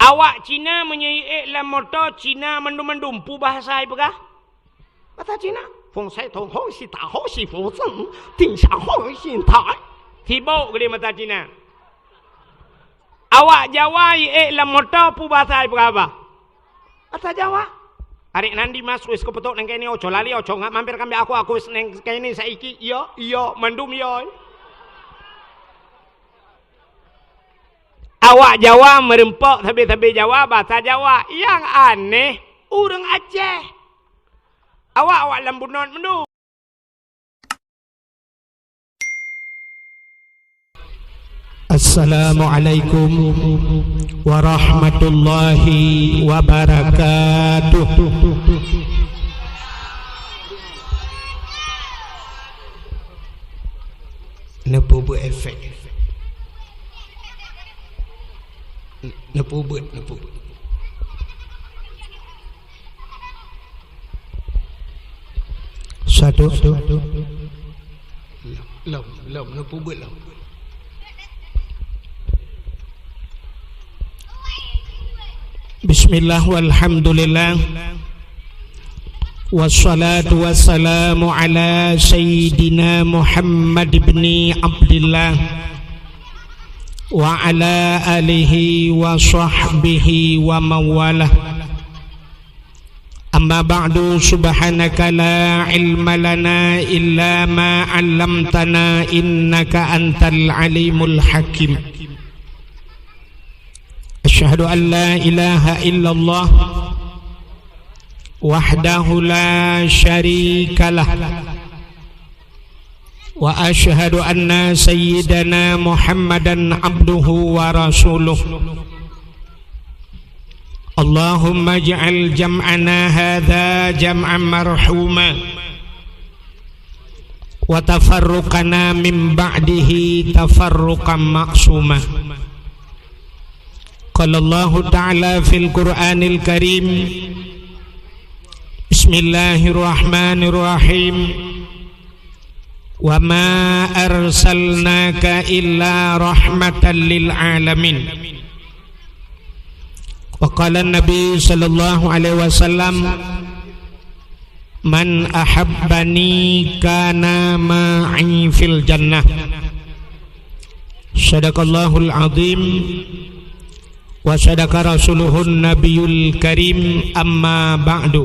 Awak Cina menyai lam motor Cina mendum-mendum pu bahasa ai pegah. Bahasa Cina. Fong sai tong ho si ta ho si fu zeng ting sha ho xin tai. Tibo gede mata Cina. Awak Jawa lam motor pu bahasa ai pegah apa? Bahasa Jawa. Arek nandi mas wis kepetok nang kene ojo lali ojo ngak mampir kambe aku wis nang kene saiki. Iya mendum yo. Awak Jawa merempok tabe-tabe Jawa bahasa Jawa yang aneh urang Aceh. Awak lambunon mendu. Assalamualaikum warahmatullahi wabarakatuh. Nepo efek. Nepo buat. Satu. Lam nepo buat lam. Bismillah walhamdulillah. Wassalatu wassalamu ala sayyidina Muhammad ibn Abdillah wa ala alihi wa sahbihi wa mawalah. Amma ba'du, subhanaka la ilma lana illa ma 'allamtana innaka antal alimul hakim. Asyhadu an la ilaha illallah wahdahu la syarikalah wa asyhadu anna sayyidana Muhammadan abduhu wa rasuluh. Allahumma ij'al jam'ana hadha jam'an marhuma wa tafarruqana min ba'dihi tafarruqan ma'suma. Qala Allah ta'ala fil Qur'anil Karim, Bismillahirrahmanirrahim. Wa ma arsalnaka illa rahmatan lil alamin. Wa qala Nabi sallallahu alaihi wasallam, man ahabbani kana ma'i fil jannah. Sadaqallahul azim wa sadaqa rasuluhun nabiyul karim. Amma ba'du.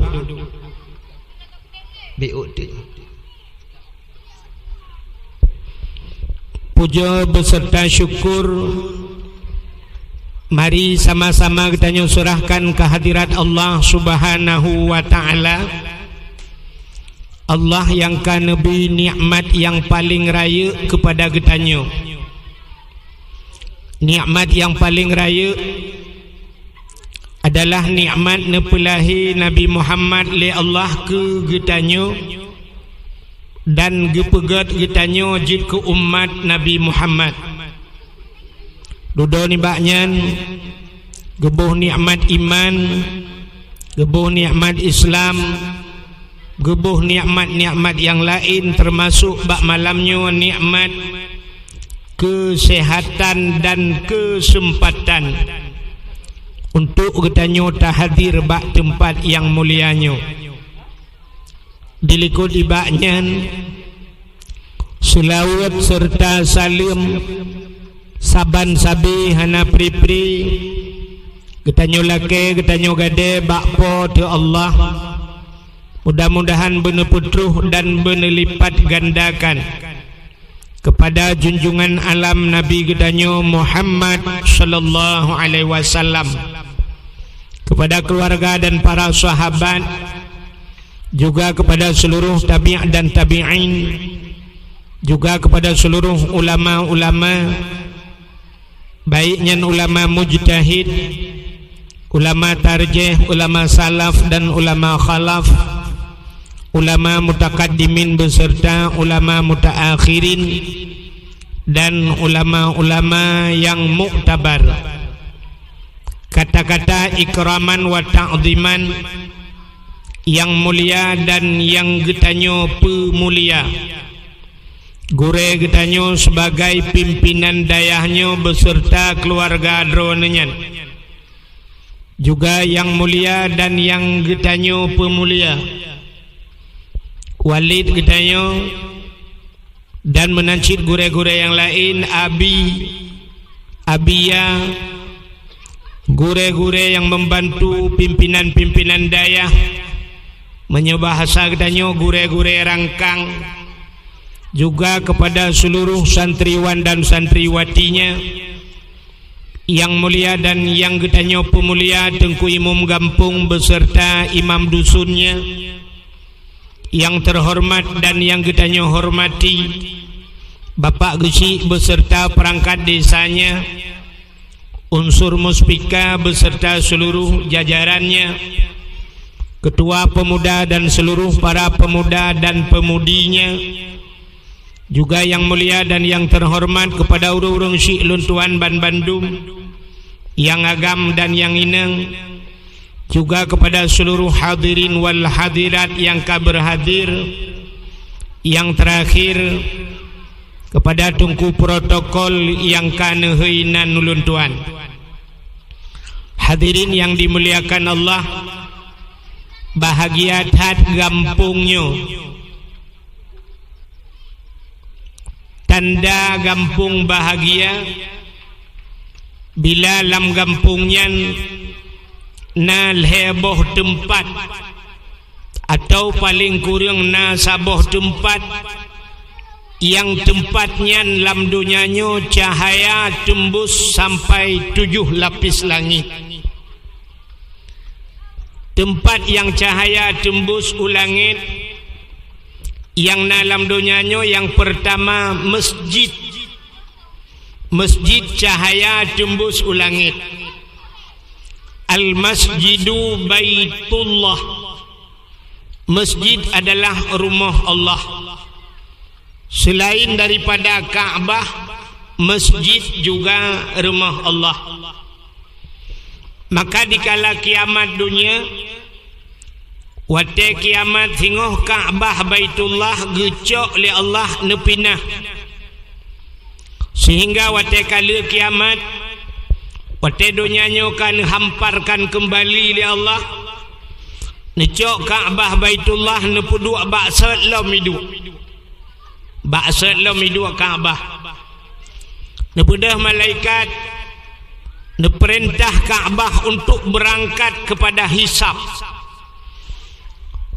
Puja beserta syukur mari sama-sama kita nyusurahkan kehadirat Allah subhanahu wa ta'ala. Allah yang kanebi nikmat yang paling raya kepada getanyo. Nikmat yang paling raya adalah nikmat nepelahi Nabi Muhammad le Allah ke getanyo dan gepegat getanyo jid ke umat Nabi Muhammad. Dudo ni baknyan gebuh nikmat iman, gebuh nikmat Islam, gebuh nikmat-nikmat yang lain termasuk bak malamnya nikmat kesehatan dan kesempatan untuk getanyo tahadir bak tempat yang mulianyo. Dilikut ibaknyan selawat serta salim saban sabi hana pri-pri getanyo lake getanyo gade bakpo te Allah. Mudah-mudahan bener putruh dan bener lipat gandakan kepada junjungan alam Nabi getanyo Muhammad sallallahu alaihi wasallam, kepada keluarga dan para sahabat, juga kepada seluruh tabi' dan tabi'in, juga kepada seluruh ulama-ulama, baiknya ulama mujtahid, ulama tarjih, ulama salaf dan ulama khalaf, ulama mutakaddimin beserta ulama mutaakhirin dan ulama-ulama yang muktabar. Kata-kata ikraman wa ta'ziman yang mulia dan yang getanyo pemulia. Gure getanyo sebagai pimpinan dayahnya beserta keluarga dronenyan. juga yang mulia dan yang getanyo pemulia, Walid getanyo, dan menancit gure-gure yang lain, Abia, gure-gure yang membantu pimpinan-pimpinan dayah, menyebahasa getanyo gure-gure rangkang, juga kepada seluruh santriwan dan santriwatinya yang mulia dan yang getanyo pemulia, Tengku Imam Gampung beserta imam dusunnya yang terhormat dan yang getanyo hormati, Bapak Gesi beserta perangkat desanya, unsur muspika beserta seluruh jajarannya, ketua pemuda dan seluruh para pemuda dan pemudinya, juga yang mulia dan yang terhormat kepada urung-urung Syekh Luntuan Ban Bandung, yang agam dan yang ineng, juga kepada seluruh hadirin wal hadirat yang berhadir, yang terakhir kepada tungku protokol yang kaneheuinan nuluntuan. Hadirin yang dimuliakan Allah, bahagia hat gampungnya, tanda gampung bahagia bila lam gampungnya na heboh tempat atau paling kurang na saboh tempat yang tempatnya lam dunianya cahaya tembus sampai 7 lapis langit. Tempat yang cahaya tembus ulangit, yang dalam dunianya yang pertama masjid. Masjid cahaya tembus ulangit. Al-masjidu baitullah. Masjid adalah rumah Allah. Selain daripada Ka'bah, masjid juga rumah Allah. Maka dikala kiamat dunia, wate kiamat singoh Ka'bah Baitullah gecok li Allah nepinah, sehingga wate kala kiamat wate dunianya kan hamparkan kembali li Allah, necok Ka'bah Baitullah nepudu baksat lam hidu, baksat lam hidu Ka'bah, nepudah malaikat neperintah Ka'bah untuk berangkat kepada hisab.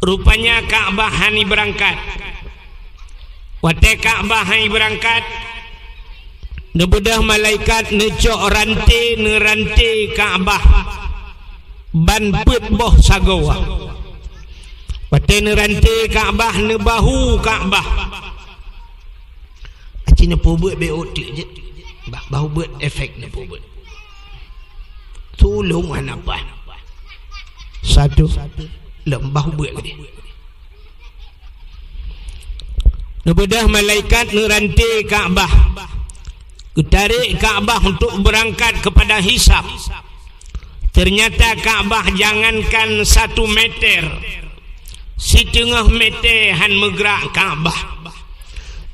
Rupanya Ka'bah hani berangkat. Wate Ka'bah hani berangkat, nebedah malaikat necok rantai Ka'bah ban pet boh sagawa. Wate rantai Ka'bah ne bahu Ka'bah. Acina po buat BOT je. Bahu buat efek ne po buat. Tolong apa? Satu lembah buat dia. Nebedah malaikat nerantai Ka'bah, ketarik Ka'bah untuk berangkat kepada hisab. Ternyata Ka'bah jangankan 1 meter, setengah meter han megrak Ka'bah.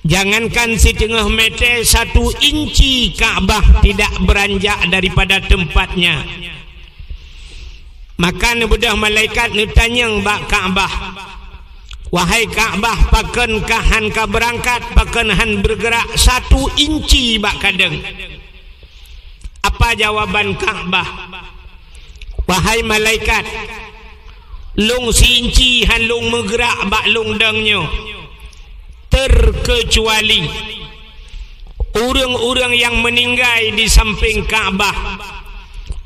Jangankan setengah meter, 1 inci Ka'bah tidak beranjak daripada tempatnya. Maka nebedah malaikat netanya bak Ka'bah, wahai Ka'bah, paken kahan ka berangkat, paken han bergerak 1 inci bak kadang. Apa jawaban Ka'bah? Wahai malaikat, long si inci han long bergerak bak long dangnya, terkecuali orang-orang yang meninggal di samping Ka'bah,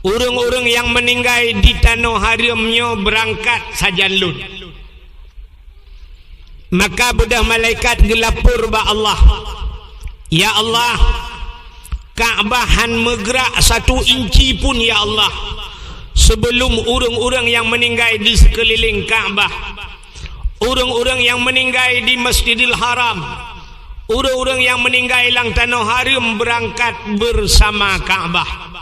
orang-orang yang meninggal di tanah haramnya berangkat sajalun. Maka bedah malaikat gelapur ba Allah, ya Allah, Ka'bah han megrak 1 inci pun ya Allah sebelum orang-orang yang meninggal di sekeliling Ka'bah, orang-orang yang meninggal di Masjidil Haram, orang-orang yang meninggal lang tanah haram berangkat bersama Ka'bah.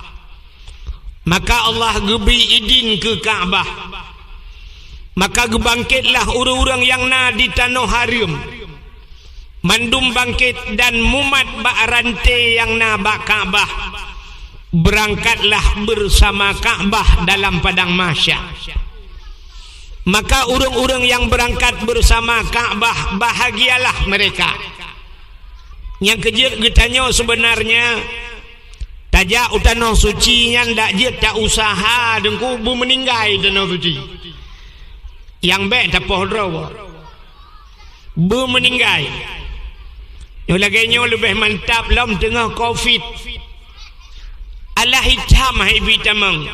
Maka Allah gebi idin ke Ka'bah. Maka gebangkitlah orang-orang yang na di tanah haram, mandum bangkit dan mumat bak rantai yang na bak Ka'bah. berangkatlah bersama Kaabah dalam padang mahsyar. Maka orang-orang yang berangkat bersama Kaabah bahagialah mereka. Yang kejut getanya sebenarnya tajak utanah suci nya ndak je tak usaha dengku bu meninggai tanah suci. Yang baik tak pohdro bu meninggai. Yang laganya lebih mantap lam tengah Covid. Allah hitam hai bitamang.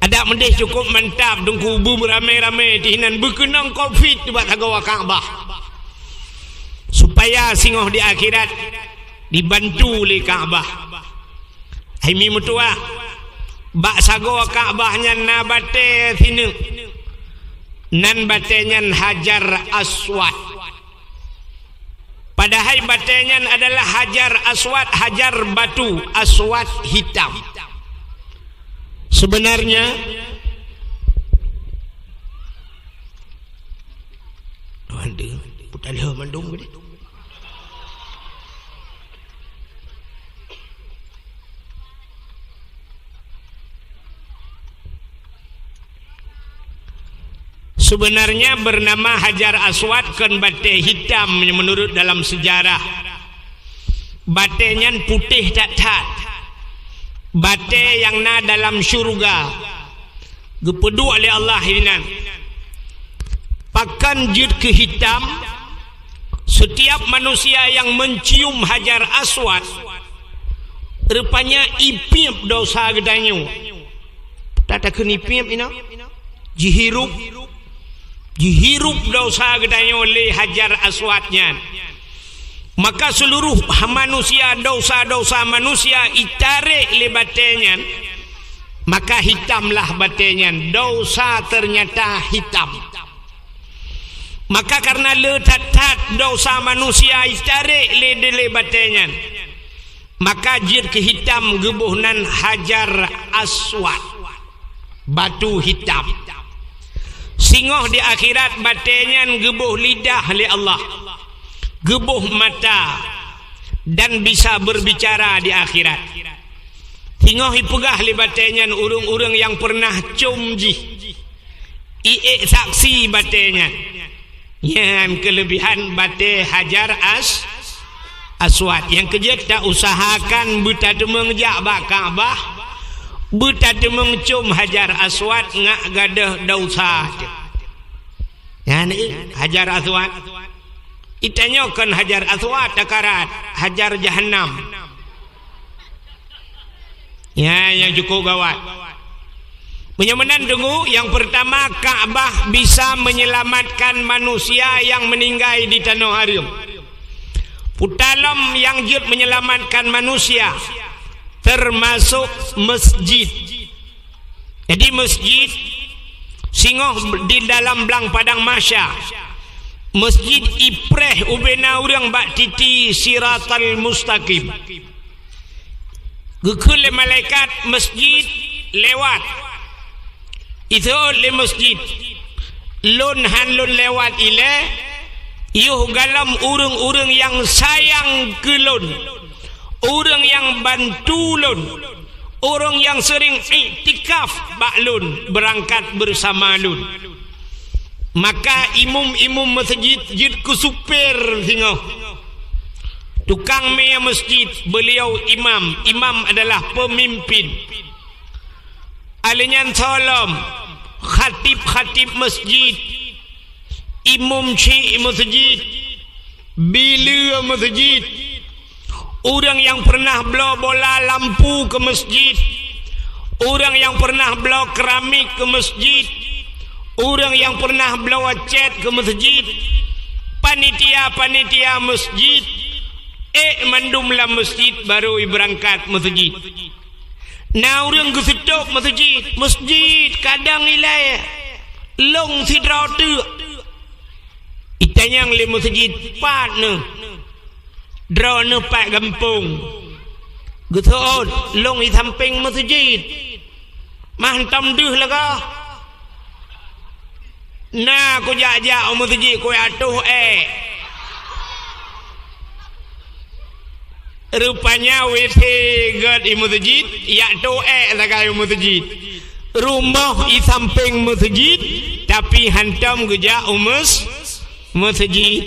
Ada mendeh cukup mantap dengku bu beramai-ramai tihinan berkenang Covid buat agawa Kaabah. Supaya singoh di akhirat dibantu oleh Kaabah. Hai mi mutua bak sago Kaabahnya nabate sini nan batenya Hajar Aswad. Padahal batenya adalah Hajar Aswad, hajar batu aswad hitam. Sebenarnya putarlah mandung ni. Sebenarnya bernama Hajar Aswad kan bate hitam menurut dalam sejarah. Batenya putih tat-tat. Bate yang na dalam syurga. Gepedu oleh Allah ini. Pakan jid ke hitam. Setiap manusia yang mencium Hajar Aswad rupanya ipip dosa gedanyo. Tak kena ipip ina. Dihirup dosa gedanyo oleh Hajar Aswadnya. Maka seluruh manusia, dosa-dosa manusia itarik le batenya. Maka hitamlah batenya. Dosa ternyata hitam. Maka karena letat-tat dosa manusia itarik le batenya. Maka jir ke hitam gebuhnan Hajar Aswad. Batu hitam. Singoh di akhirat batenya gebuh lidah oleh Allah. Gebuh mata dan bisa berbicara di akhirat. Singoh ipegah li batenya urung-urung yang pernah cumji. Iek saksi batenya. Yang kelebihan bate Hajar Aswad. Yang kejut tak usahakan buta demeng jak bak Kaabah. Buta demeng cum Hajar Aswad ngak gadah dosa. Ya ni Hajar Aswad. Itanya kan Hajar Aswad takarat Hajar Jahannam. Ya yang cukup gawat. Menyamanan dengu yang pertama Kaabah bisa menyelamatkan manusia yang meninggal di tanah haram. Putalam yang jut menyelamatkan manusia termasuk masjid. Jadi masjid singoh di dalam belang padang mahsyar. Masjid ipreh ubena urang bak titi siratal mustaqim. Gekul malaikat masjid lewat. Itu le masjid. Lun han lun lewat ile. Yuh galam urang-urang yang sayang ke lun. Orang yang bantu lun. Orang yang sering iktikaf bak lun. Berangkat bersama lun. Maka imum-imum masjid jid ku supir singoh. Tukang mea masjid beliau imam. Imam adalah pemimpin. Alinyan salam khatib-khatib masjid. Imam syekh masjid. Bila masjid. Orang yang pernah bawa bola lampu ke masjid. Orang yang pernah bawa keramik ke masjid. Orang yang pernah bawa cat ke masjid. Panitia-panitia masjid. Mandumlah masjid baru berangkat masjid. Nah orang kesetok masjid. Masjid kadang nilai long sidrau tu. Itanyang le masjid partner. Draw ne pak gampung. Getot long di samping masjid. Mantam duh laga. Nah ku jak-jak masjid ku atuh Rupanya WC god di masjid, ya doa sakai masjid. Rumah di samping masjid, tapi hantam geja masjid.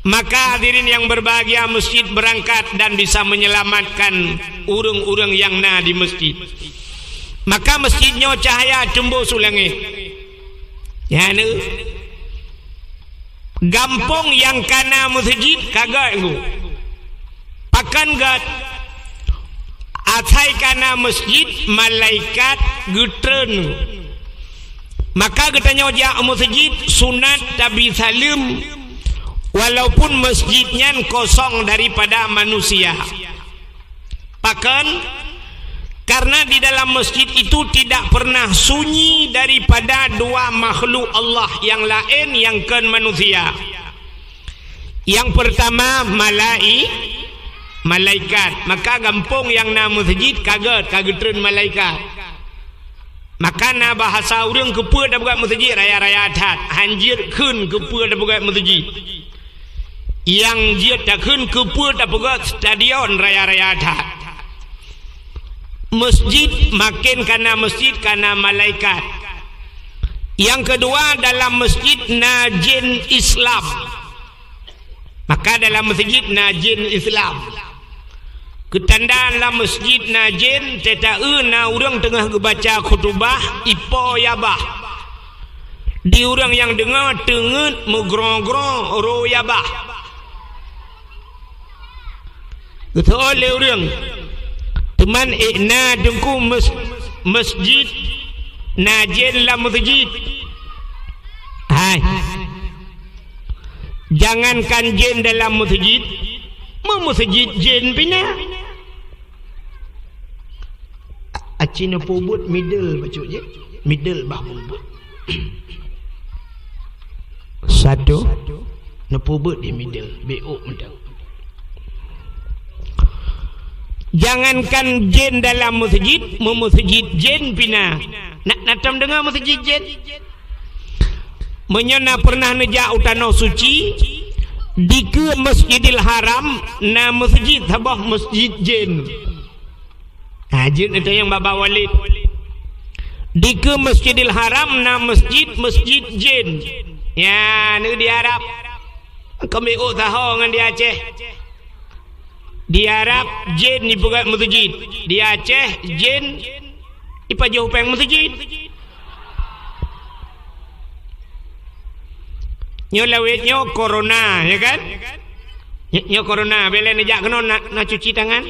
Maka hadirin yang berbahagia, masjid berangkat dan bisa menyelamatkan urang-urang yang na di masjid. Maka masjidnya cahaya tembus ulangi. Ya ne. Gampong yang kana masjid kagak ngu. Pakan gat atai kana masjid malaikat gutren. Maka katanya ja masjid sunat tabi salim walaupun masjidnya kosong daripada manusia. Pakan karena di dalam masjid itu tidak pernah sunyi daripada dua makhluk Allah yang lain yang kan manusia. Yang pertama malaikat. Maka gampong yang na masjid kagetren malaikat. Maka na bahasa urang kepa da buat masjid raya-raya adat hanjir keun kepa da buat masjid. Yang dia tak keun kepa da buat stadion raya-raya adat. Masjid makin karena masjid karena malaikat. Yang kedua dalam masjid najin Islam. Maka dalam masjid najin Islam. Ketandaan dalam masjid najin tetae na urang tengah baca khutbah ipo yabah. Di urang yang dengar tenget megrong-grong ro yabah. Betul oleh urang. Teman na dengku masjid najin la masjid. Hai. Jangankan jin dalam masjid, masjid jin pina. Acina pobut middle bacuk je. Middle bah pobut. Satu na pobut di middle, beok mendak. Jangankan jin dalam masjid, masjid jin pina. Nak natam dengar masjid jin. Menyana pernah nejak utano suci di ke Masjidil Haram na masjid sabah masjid jin. Jin itu yang Baba Walid. Di ke Masjidil Haram na masjid jin. Ya, ni di Arab. Kami tahu dengan di Aceh. Di Arab jin ni bukan masjid. Di Aceh jin ipa jauh peng masjid. Nyo lawetnya corona, ya kan? Nyo corona, bela nejak kena nak cuci tangan.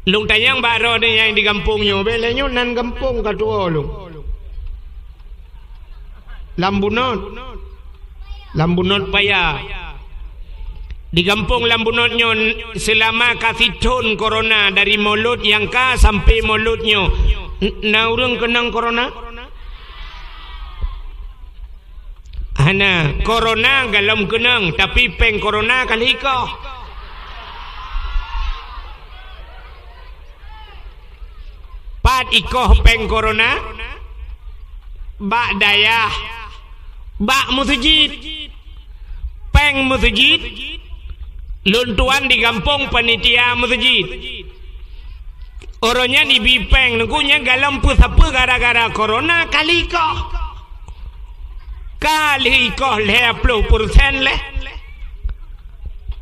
Lung tanyang baro ni yang di kampung nyo, bela nyo nan kampung katua lung. Lambunot paya. Di kampung Lambunot nyo selama kasih ton corona dari mulut yang ka sampai mulutnya. Na urang kenang corona? Hana corona galam kenang tapi peng corona kali kau. Pat ikoh peng corona. Bak dayah. Bak masjid. Peng masjid. Luntuan di kampung panitia masjid. Orangnya di bipeng nunggunya galam pusapa gara-gara corona kali kau. Kali koh 50% leh.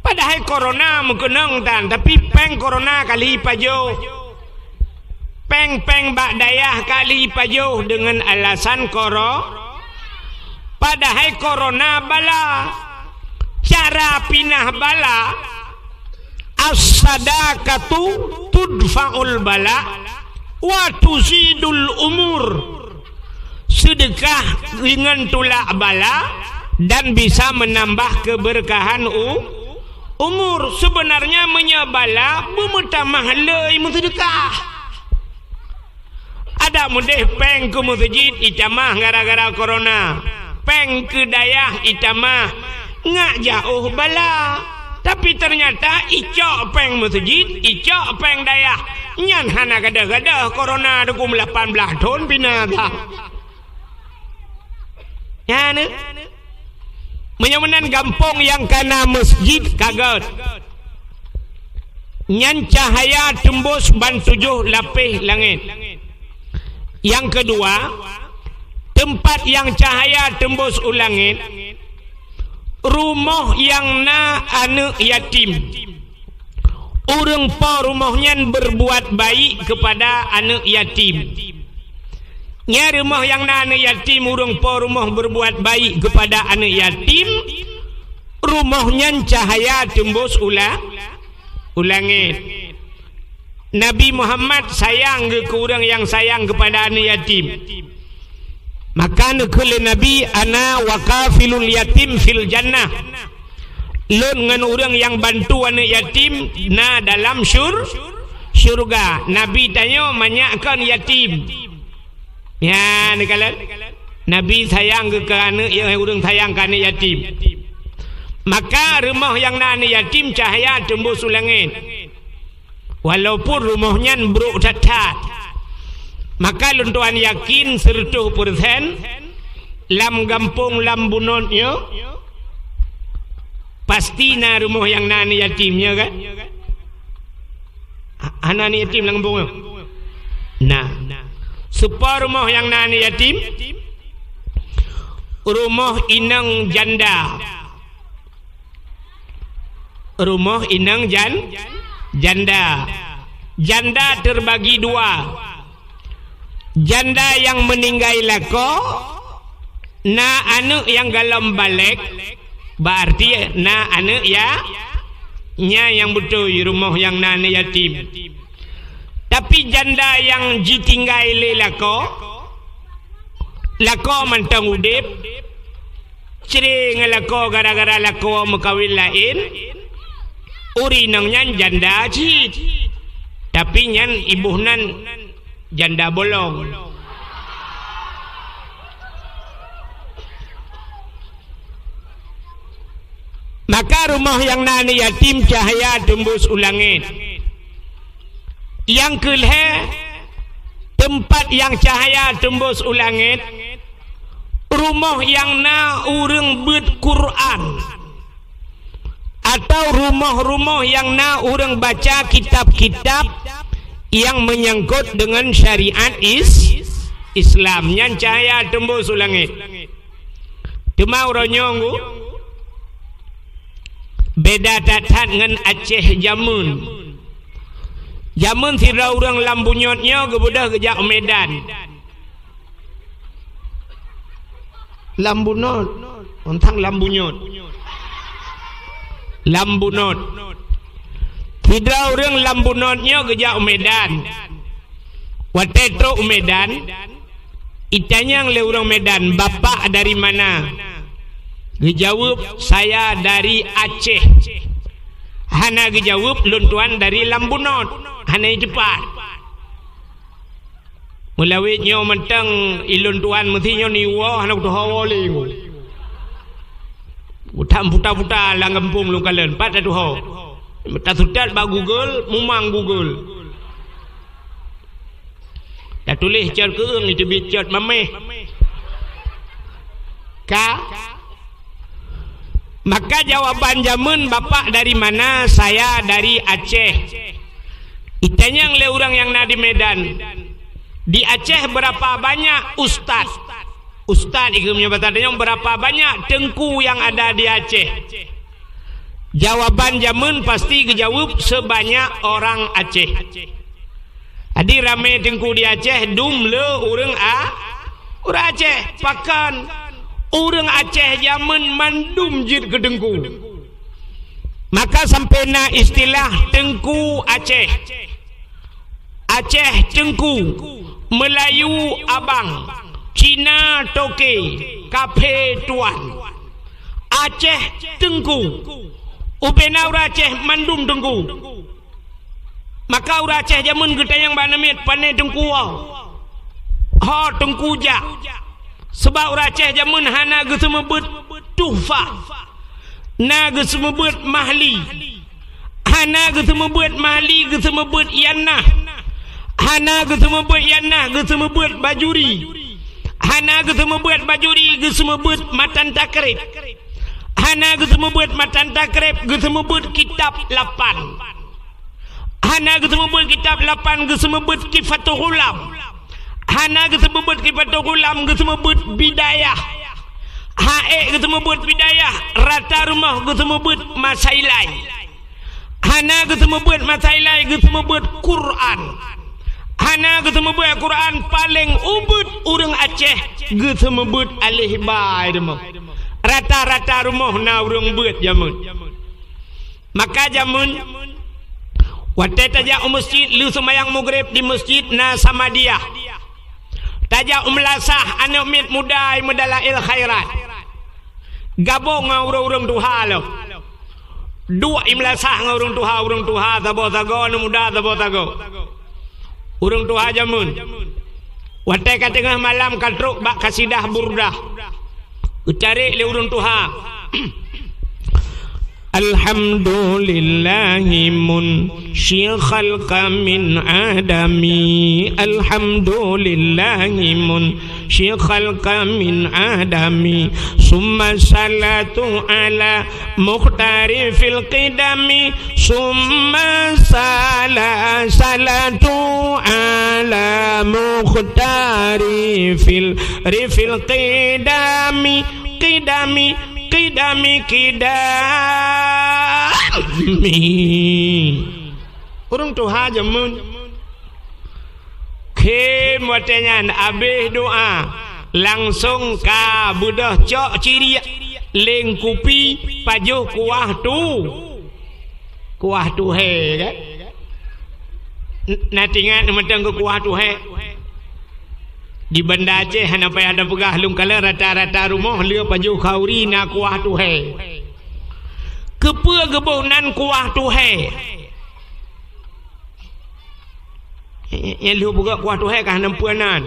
Padahal corona mengkenang dan tapi peng corona kali pajo. Peng bak dayah kali pajo dengan alasan padahal corona bala. Cara pinah bala as-sadaqatu tudfa'ul bala wa tuzidul umur. Sedekah dengan tulak bala dan bisa menambah keberkahan umur. Sebenarnya menyabala memutamah lei sedekah. Ada mudeh peng ke masjid itamah gara-gara corona. Peng ke dayah itamah ngak jauh bala. Tapi ternyata icok peng masjid, icok peng dayah. Nyan hana gadah-gadah corona dukum 18 tahun pindah. Ya ne? Menyamanan gampong yang kana masjid kaget. nyan cahaya tembus ban 7 lapis langit. Yang kedua, tempat yang cahaya tembus ulangit, rumah yang na anak yatim. Urang pa rumahnya berbuat baik kepada anak yatim. Nya rumah yang na anak yatim, urang pa rumah berbuat baik kepada anak yatim, rumahnya cahaya tembus ulangit. Nabi Muhammad sayang ke orang yang sayang kepada anak yatim. Maka nekele Nabi, ana wakafilul yatim fil jannah. Lun ngan orang yang bantu anak yatim na dalam syurga. Nabi tanya manyakan yatim. Ya, nekalan. Nabi sayang ke anak yang orang sayang ke anak yatim. Maka rumah yang na anak yatim cahaya tembus ulangit. Walaupun rumahnya buruk cacat, maka luntuan yakin 100% lam gampung lam bunotnya pasti na rumah yang nani yatimnya kan? Nani yatim lang gampungnya. Nah, supaya rumah yang nani yatim, rumah inang janda, rumah inang janda. Janda terbagi 2. Janda yang meninggal lako, na anak yang galam balik, berarti na anak ya nya yang betul rumah yang nana yatim. Tapi janda yang ditinggal lako mantang udip, cering lako gara-gara lako makawin lain, uri nangnya janda cit. Tapi nyan ibuhnan janda bolong. Maka rumah yang nani yatim cahaya tembus ulangit. Yang kelih, tempat yang cahaya tembus ulangit, rumah yang na urang bet Quran, atau rumah-rumah yang na urang baca kitab-kitab yang menyangkut dengan syariat Islam. Yang cahaya tembus ulangit. Cuma orangnya beda tatat dengan Aceh jamun. Jamun sira orang lambunyotnya kebudah kejak Medan. Lambunot, ontang lambunyot. Lambunot. Hidra orang lambunotnya kejak Medan. Watetro Medan. Itanya le orang Medan, bapak dari mana? Dijawab, saya dari Aceh. Hana dijawab, luntuan dari Lambunot. Hana cepat. Mulawitnya mentang iluntuan mestinya niwa hana kutuhawa lingu. Utam puta-puta lang kampung lu kalen, pat atuhawa. Tak sudah ba Google, mumang Google. Tak tulis cer keung itu bicat mameh. Maka jawaban jamun, bapak dari mana? Saya dari Aceh. Itanya le orang yang na di Medan. Di Aceh berapa banyak ustaz? Ustaz itu menyebutnya berapa banyak tengku yang ada di Aceh? Jawaban jamun pasti kejawab sebanyak orang Aceh. Adi rame tengku di Aceh, dum le orang Aceh pakan orang Aceh jamun mandum jid ke tengku. Maka sampai na istilah tengku Aceh. Aceh tengku, Melayu abang, Cina toke, kafe tuan. Aceh tengku. Upena ura Aceh mandum tengku. Maka ura Aceh jamun kita yang banamit panai tengku wau. Ha tengku ja. Sebab ura Aceh jamun hana gesemebut tuhfa. Na gesemebut mahli. Hana gesemebut mahli, gesemebut yanah. Hana gesemebut yanah, gesemebut bajuri. Hana gesemebut bajuri, gesemebut matan takrib. Hana gesemebut matan takrib, gesemebut kitab 8. Hana gesembut kitab 8 gesembut Kifatul Ghulam. Hana gesembut Kifatul Ghulam gesembut bidayah. Hae gesembut bidayah rata rumah gesembut masailai. Hana gesembut masailai gesembut Quran. Hana gesembut Quran paling ubud urang Aceh gesembut alih bai demah. Rata-rata rumah na urang beut jamun. Maka jamun waktu tajak masjid lu semayang maghrib di masjid na sama dia. Tajak umlasah anak mit mudai medalail khairat. Gabung ngau urang tuha lo. Dua imlasah ngau urang tuha tabo tago nu muda tabo tago. Urang tuha jamun. Waktu ka tengah malam katruk bak kasidah burdah. Ucari le urang tuha. Alhamdulillahi munshi khalqa min adami. Alhamdulillahi munshi khalqa min adami. Summa salatu ala mukhtari fil qidami. Summa salatu ala mukhtari fil qidami. Kidami urang tuha jamun ke muatanyan abih doa langsung ka budah cok ciri lengkupi pajuh kuah tu he kan natingan matang ke kuah tu he di Banda Aceh hana payah ada pegah lung kala rata-rata rumah lia pajuh kauri na kuah tu he. Kepa gebonan kuah tu he. Yang lu buka kuah tu he kah nampuanan.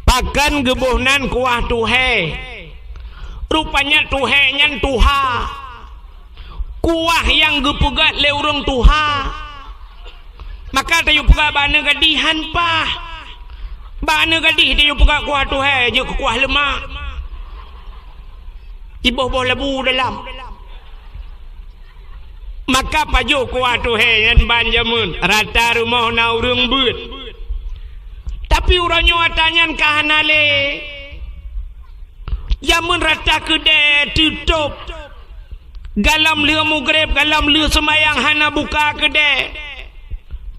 Pakan gebonan kuah tu he. Rupanya tu he nyan tuha. Kuah yang gepegat le urang tuha. Maka tayu pegak bana gadihan pah. Bana gadih tayu pegak kuah tu hai je kuah lemak. Iboh-boh lebu dalam. Maka pajuh kuah tu hai yang banjamun rata rumah na urang beut. Tapi urangnya watanyan kahanale. Jamun rata kedai tutup. Galam leu maghrib, galam leu semayang hana buka kedai.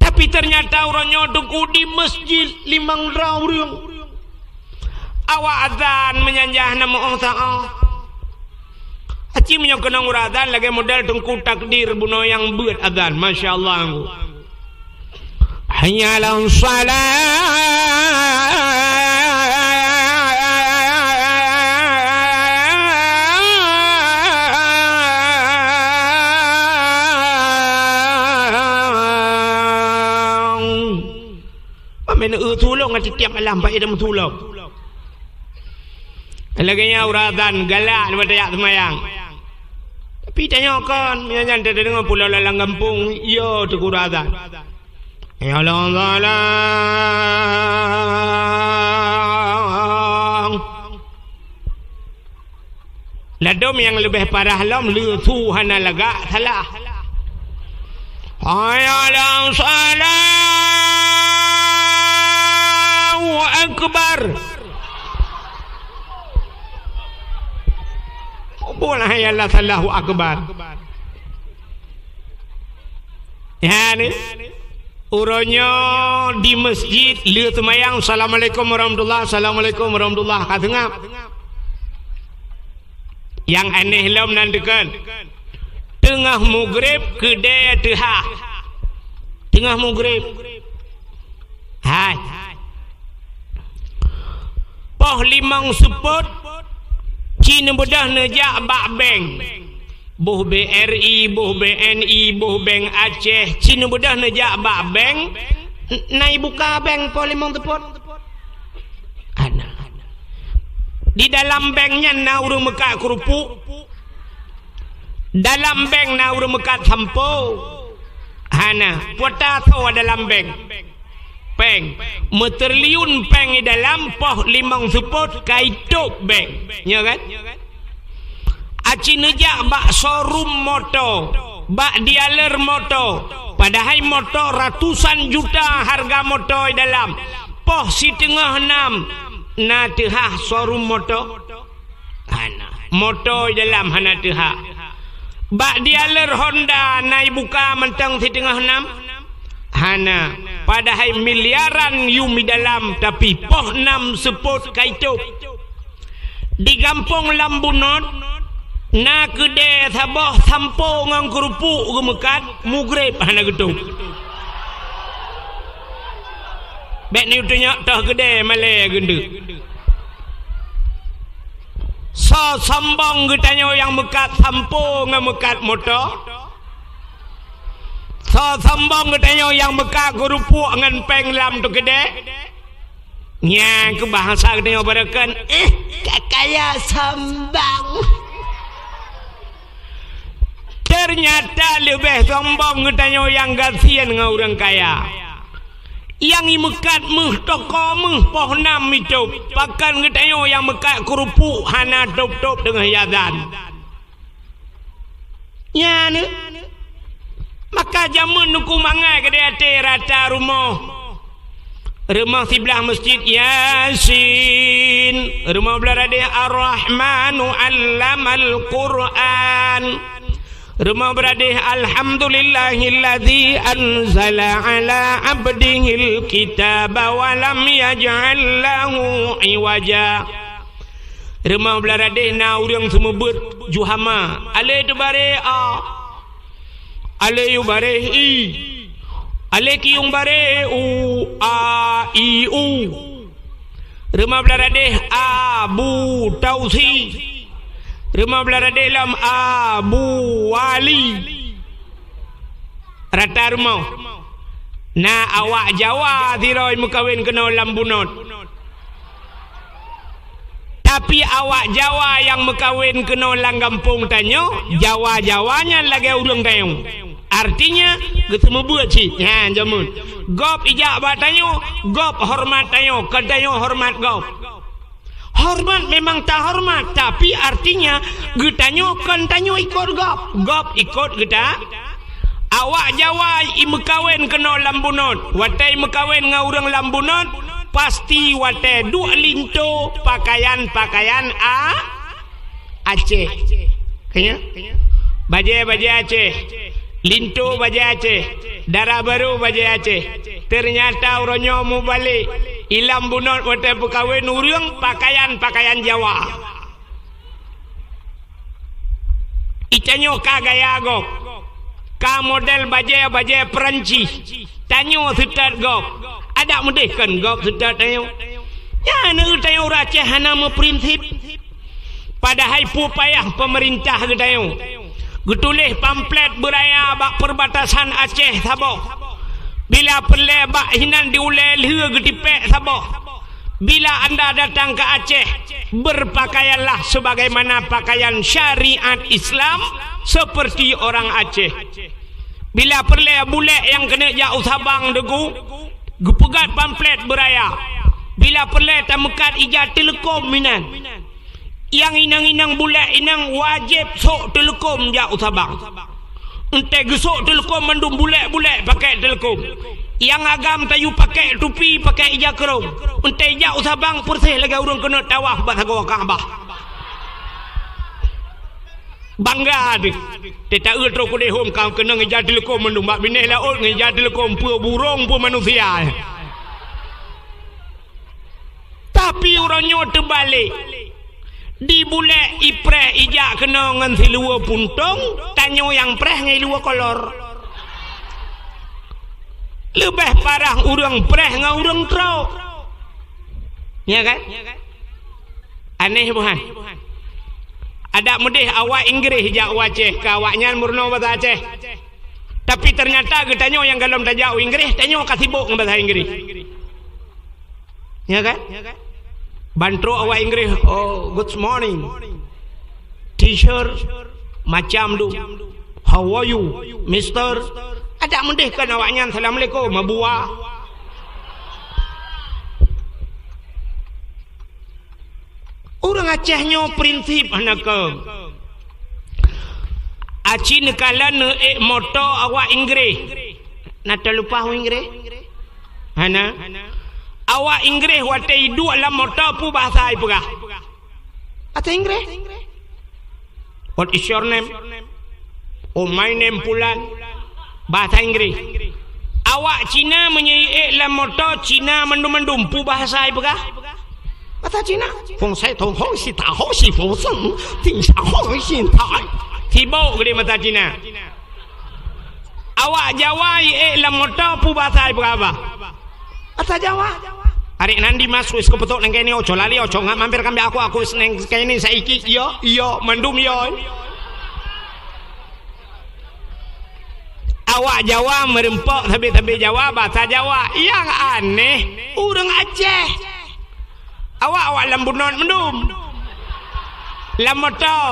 Tapi ternyata orangnya dengku di masjid limang raurung. Awak azan menyanjah nama Allah Ta'ala. Haji menyokenang azan lagi model dengku takdir buno yang buat azan. Masya Allah. Hayya ala salat. Mana tolong setiap malam baik dah tolong. Laginya uratan galak daripada yak semayang. Tapi tanya kan, yang ada dengar pulau lalang kampung, yo tu uratan. Ya Allah. Ladom yang lebih parah lam lu tu hana lagak salah. Hayya salat. Akbar. Boleh ya Allah sallahu akbar. Ya ni urangnya di masjid lieu semayang assalamualaikum warahmatullahi assalamualaikum warahmatullahi katengap. Yang aneh lam nandekan tengah maghrib kedai teha. Tengah maghrib. Hai. Poh limang seput Cina bedah nejak bak bank. Buh BRI, buh BNI, buh Bank Aceh. Cina bedah nejak bak bank. Nai buka bank poh limang seput. Ana. Di dalam banknya na urang mekat kerupuk. Dalam bank na urang mekat sampo. Hana, puata tahu dalam bank. Peng meterliun peng di dalam poh limang seput kaituk bank, ya kan? Aci nejak bak showroom motor bak dialer motor, padahal motor ratusan juta harga motor dalam. Poh si tengah 6 na tehah showroom motor. Motor dalam hana tehah. Bak dialer Honda nai buka mentang si tengah 6 hana. Padahal miliaran yumi dalam, tapi poh 6 sepot kaito. Di kampung Lambunot na kede saboh sampo ngang kerupuk gemekat mugrib hana gitu. Bek ni utunya tah gede malay gende. So sambang getanyo yang mekat sampo ngemekat motor. So sambang getanyo yang mekat kerupuk ngan penglam tu gede. Nya ke bahasa getanyo barakan kakaya sambang. Ternyata lebih sombong getanyo yang gasian dengan orang kaya. Yang mekat meh toko meh poh 6 hidup. Pakan getanyo yang mekat kerupuk hana top-top dengan yadan. Ya ne. Maka jamun nuku mangai ke dia rata rumah. Rumah sebelah masjid Yasin. Rumah belah dia Ar-Rahmanu Allamal Quran. Rumah beradih Alhamdulillahilladzi anzala ala abdihil kitaba wa lam yaj'al lahu iwaja. Rumah beradih na urang semebut juhama ale tu bare a ale yu bare i ale kiung bare u a i u. Rumah beradih Abu Tausi. Rumah belara dalam Abu Wali. Rata rumah. Na awak Jawa tiroi mukawin kena Lambunot. Tapi awak Jawa yang mukawin kena Langgampung tanyo, Jawa-Jawanya lagi urang tayong. Artinya ketemu buat sih. Ha jamun. Gop ijak batanyo, gop hormat tayo, kadanyo hormat gop. Hormat memang tak hormat, tapi artinya getanyo kan tanyo ikut gop ikut geta. Awak Jawa mekawin kena Lambunot, watai mekawin ngau urang Lambunot, pasti watai duk linto pakaian Aceh. Kayaknya baje Aceh, linto baje Aceh, darah baru baje Aceh. Ternyata orangnya mau balik ilam bunot watai pekawin urang pakaian Jawa. Icanyo kagaya gop, ka model baje Perancis. Tanyo setat gop, ada mudih kan gop setat tanyo. Ya nu tanyo Aceh hana prinsip. Padahal pupayah pemerintah getanyo. Getulih pamflet beraya bak perbatasan Aceh Sabah. Bila perle bak hinan diulai liha getipek Sabah. Bila anda datang ke Aceh, berpakaianlah sebagaimana pakaian syariat Islam seperti orang Aceh. Bila perle bule yang kena jauh Sabang degu, gepegat pamflet beraya. Bila perle tamekat ijat telekom minan. Yang inang-inang bule inang wajib sok telekom jauh Sabang. Ente gesok telekom mandum bule-bule pakai telekom. Yang agam tayu pakai tupi, pakai ijak kerong. Ente jauh Sabang persih lagi urang kena tawaf batagwa Kaabah. Bangga dik. Teta utro ku dehom kau kena ngejak telekom mandum bak bineh laut ngejak telekom pu burung pu manusia. Tapi orangnya terbalik. Di bule ipreh ijak kena ngan silua puntung, tanyo yang preh ngai lua kolor. Lebih parah urang preh ngan urang trau. Ya kan? Aneh bukan? Ada mudih awak Inggris jak Aceh, ka awaknya murno bahasa Aceh. Tapi ternyata getanyo yang galom tajau Inggris, tanyo kasibuk ngan bahasa Inggris. Ya kan? Bantro awak Inggris, oh good morning teacher macam tu, how are you mister, ada mendih kan awaknya assalamualaikum mabua. Orang Acehnya prinsip anak Acin kalana moto awak Inggeris. Nata lupa Inggeris. Hana. Awak Inggeris wate hidup dalam moto pu bahasa ai pegah. Bahasa Inggeris. What is your name? Oh, my name Pulan. Bahasa Inggeris. Awak Cina menyai dalam moto Cina mendum-mendum pu bahasa ai pegah. Bahasa Cina. Fong sai tong hong si ta hong si fong seng ting sha hong xin tai. Tibo gede mata Cina. Awak Jawa dalam moto pu bahasa ai pegah apa? Bahasa Jawa. Hari nanti mas wis kepetuk nang kene ojo lali ojo ngak mampir kambe aku nang kene saiki iya mendum yo. Awak Jawa merempok tabe-tabe Jawa bahasa Jawa. Yang aneh urang Aceh. Awak lambunon mendum. Lamoto.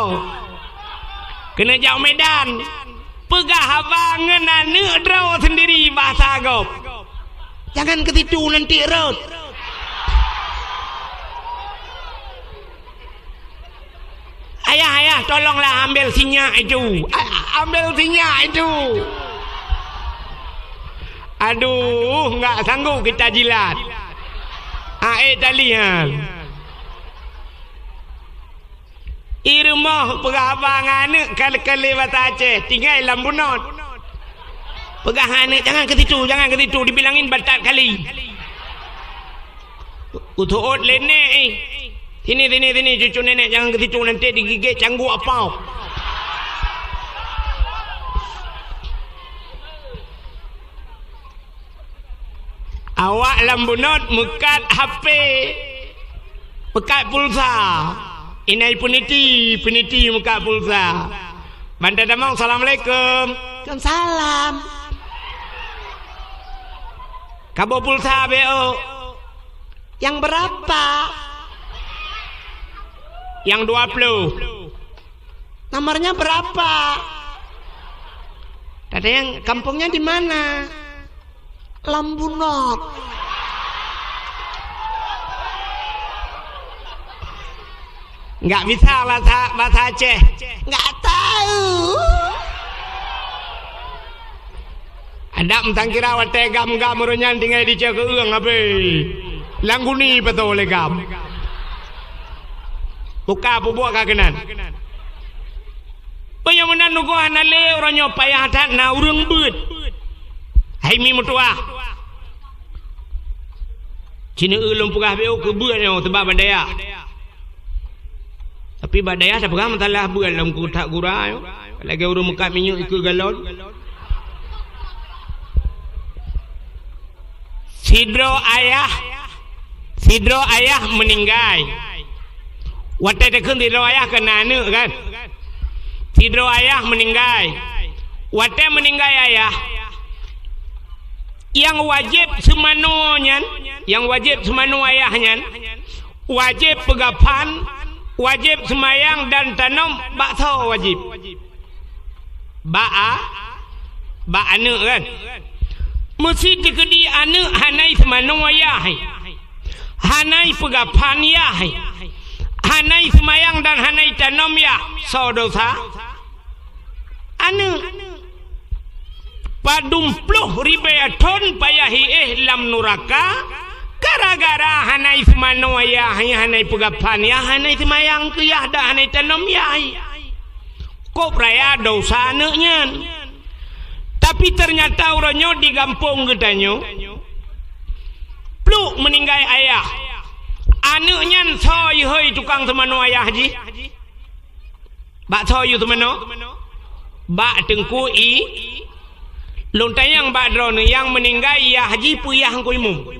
Kena jauh Medan. Pegah abangan anak draw sendiri bahasa agop. Jangan ketitu nanti rot. Ayah, tolonglah ambil sinyak itu. Ambil sinyak itu. Aduh, enggak sanggup kita jilat. Talian. Irmah pegah anak kali-kali bahasa Aceh. Tinggal lambunon. Pegah anak, jangan ketitu. Dibilangin batat kali. Utuot lenek. Sini cucu nenek jangan ketitu nanti digigit canggu apa. Awak lambunot mekat HP. Mekat pulsa. Inai peniti mekat pulsa. Bandar Damang, Assalamualaikum. Waalaikumsalam. Kabo pulsa BO. Yang berapa? Yang 20. Nomornya berapa? Ada yang kampungnya di mana? Lambunot. Enggak bisa bahasa Aceh. Enggak tahu. Ada mentang kira wate gam runyan tinggal di Cek Eung abe. Langguni betul legam. Buka bubuak kagenan. Penyamunan nugo hanale orang payah hadat na urang beut. Hai mi mutua. Cina ulum pugah beu ke beut yo sebab badaya. Tapi badaya dah pegah mentalah beut dalam kotak gura yo. Lagi urang mekat minyak ke galon. Sidro ayah meninggal. Wate tekun tidro ayah kena anu kan. Tidro ayah meninggal. Wate meninggal ayah. Yang wajib semano ayahnya. Wajib pegapan, wajib semayang dan tanam bakso wajib. Ba anu kan. Mesti dikedi anu hanai semano ayah. Hanai pegapan yah. Hanai semayang dan hanai tanam ya so dosa anu padumpluh ribaya ton payahi lam nuraka gara-gara hanai semano ya hanai pegapan ya hanai semayang ke ya dah hanai tanam ya kok raya dosa anaknya. Tapi ternyata orangnya di kampung katanya pluk meninggal ayah. Anaknya soy hoi tukang semano ayah haji. Bak soy semano. Bak tengkui. Lontai yang bak drone yang meninggal ya haji puyah kuimu.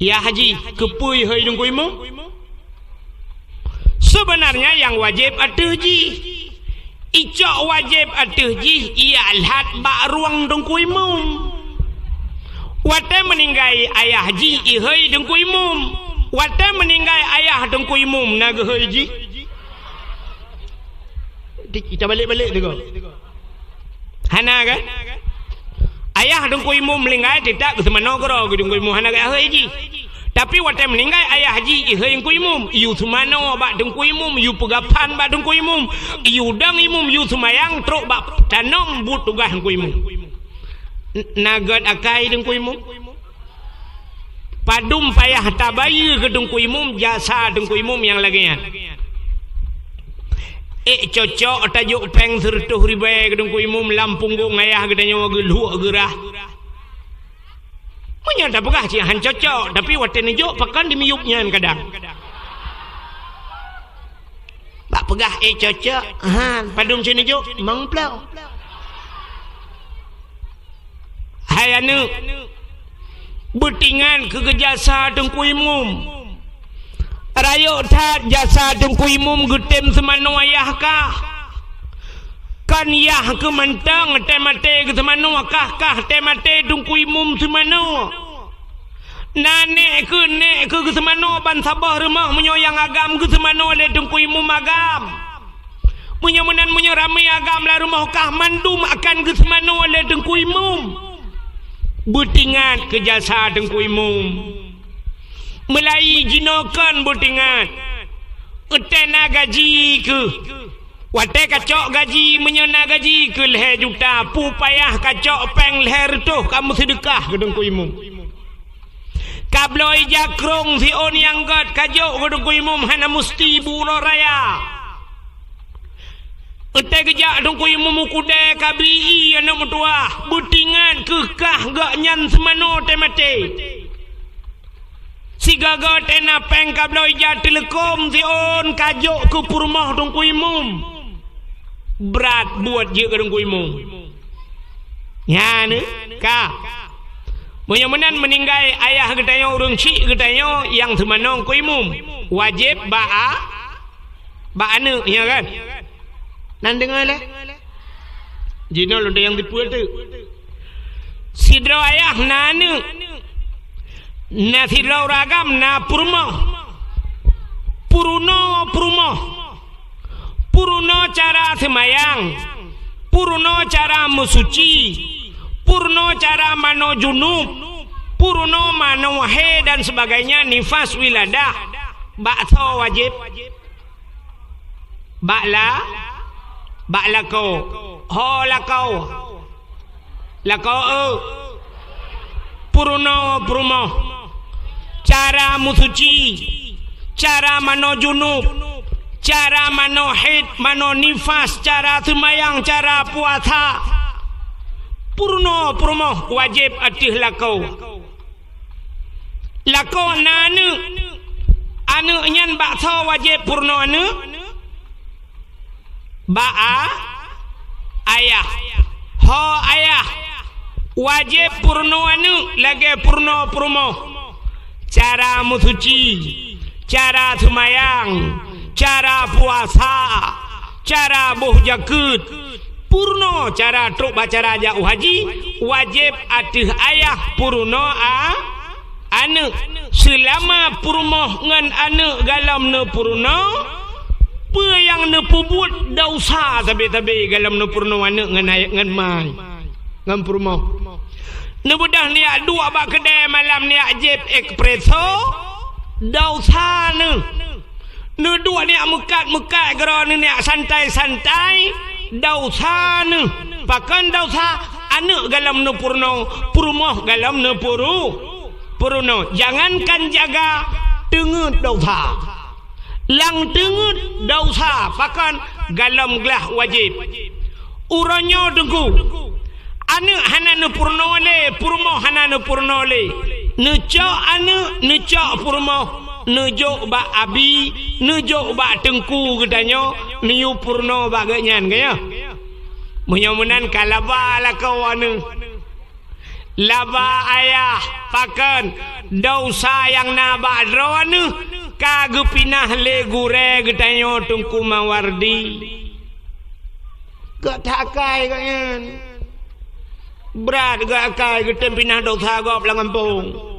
Ya haji kepui hoi kuimu. Sebenarnya yang wajib atuji. Icok wajib atuji ia alhat bak ruang dengkuimu. Wate meninggal ayah ji ihoi dengkui mum. Wate meninggal ayah dengkui mum naga hoi ji. Kita balik tu. Hana kan? Ayah dengkui mum meninggal tidak ke semana kero ke dengkui mum hana ke hoi ji. Tapi waktu meninggal ayah haji yang ku imum, iu semano bak deng ku imum, iu pegapan bak deng ku imum, iu dang imum, iu semayang truk bak tanong but tugah ku imum. Nagat akai deng ku imum. Padum payah tabayi ke deng ku imum, jasa deng ku imum yang laginya. Cocok tajuk peng sertuh ribai ke deng ku imum, lampung gong ayah gedanya geluh gerah. Punya tak pegah cihan cocok, tapi waktu ni jok pakan dimiyupnya kadang. Bak pegah cocok, padum sini jok mangplau. Hai anu betingan ke jasa dengku imum. Rayo tat jasa dengku imum getem semano ayah kah? Kan yah ke mentang temate ke semano kah temate dengku imum semano. Nane ke semano ban sabah rumah menyoyang agam ke semano le dengku imum agam. Punya menan punya ramai agam lah rumah kah mandum akan ke semano le dengku imum. Butingat ke jasa dengku imum. Melai jinokan butingat. Utena gaji ke. Wate kacok gaji menyona gaji ke leher juta. Pupayah kacok peng leher tu kamu sedekah ke dengku imum. Kabloi jakrong si on yang gat kajok ke dengku imum hana musti bulo raya. Ute kejak dengku imum kude kabii anak mutua. Butingan kekah gak nyan semano temate. Si gagal tena peng kabloi jak telekom si on kajok ke purmah dengku imum. Berat buat je ke dengku imum. Ya ne ka. Menyamenan meninggal ayah getanya urang cik getanya yang semanong ku imum. Wajib ba'a anu ya kan. Nan dengar le. Jino lo yang dipuat tu. Sidro ayah nanu. Na sidro ragam na purmo. Puruno cara semayang. Puruno cara musuci. Purno cara mano junub. Purno mano wahe dan sebagainya nifas wiladah. Bakso wajib. Bakla kau. Ho lakau. Lakau Purno. Cara musuci. Cara mano junub. Cara mano haid, mano nifas, cara semayang, cara puasa. Purno wajib atih lakau. Lakau anu nyan bakso wajib purno anu. Ba'a ayah. Ho ayah. Wajib purno anu lagi purno. Cara musuci, cara semayang, cara puasa, cara buh jakut. Purno cara truk baca raja haji wajib atih ayah purno anu selama purmo ngan anu galam ne purno pe yang ne pubut dausa tabe galam ne purno anu ngan mai ngan purmo ne budah ni dua bak kedai malam ni ajib espresso dausa ne dua ni mekat gero ni santai dausa ne pakan dausa anu galam ne purno purmoh galam ne purno jangankan jaga tengut dausa lang tengut dausa pakan galam gelah wajib uranyo dengku anu hana ne purno le purmoh hana ne purno le necok anu necok purmoh nejo ba abi nejo ba tengku gedanyo niu purno baganyan kaya menyamunan kalaba la kawan laba ayah pakan dausa yang naba drone kage pinah le gure gedanyo tengku mawardi gak takai kanyan berat gak kai getem pinah dausa gop langampung.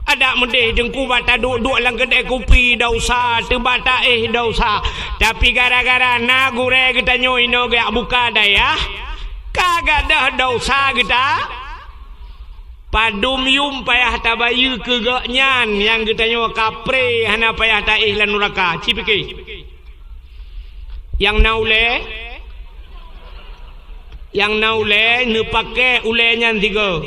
Ada mendeh jengku bata duduk lang kedai kopi dausa tebata dausa tapi gara-gara na gure kita nyoino gak buka daya kagak dah dausa kita padum yum payah tabayu kegaknyan yang getanyo kapre hana payah taih lan neraka cipike yang naule ne pake ulenyan tiga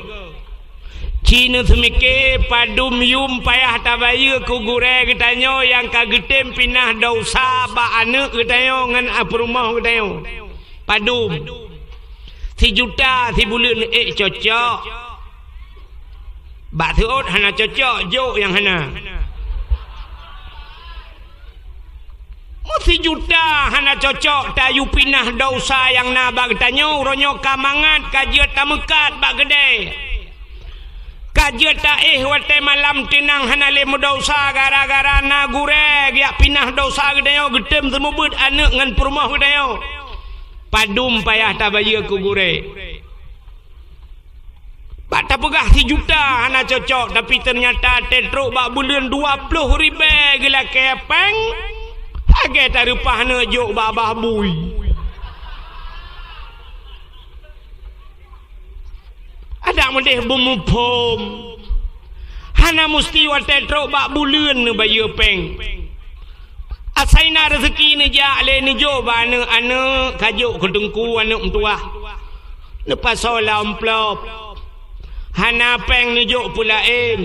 cina semike padum yum payah tabayu kugure getanyo yang kagetem pinah dosa ba anak getanyo ngan aprumah getanyo padum 1 juta 1 bulan cocok bak teot hana cocok jok yang hana 1 juta hana cocok tayu pinah dosa yang na bag tanyo ronyo kamangat kajiat tamekat bak gede kajiat taih wate malam tinang hana lemu dosa gara-gara na gureg yak pinah dosa gede yo gedem semubut anak ngan perumah gede yo padum payah tabaya ku gure bak tak pegah 1 juta hana cocok tapi ternyata tetruk bak bulan 20 ribu gila kepeng agak tak rupah na jok bak bui ada medeh bumupom hana mesti wa tetruk bak bulan na bayu peng asaina rezeki ni jak le ni jok ba anak kajuk kedengku anak mentua lepas solam plop hana peng nejuk pulain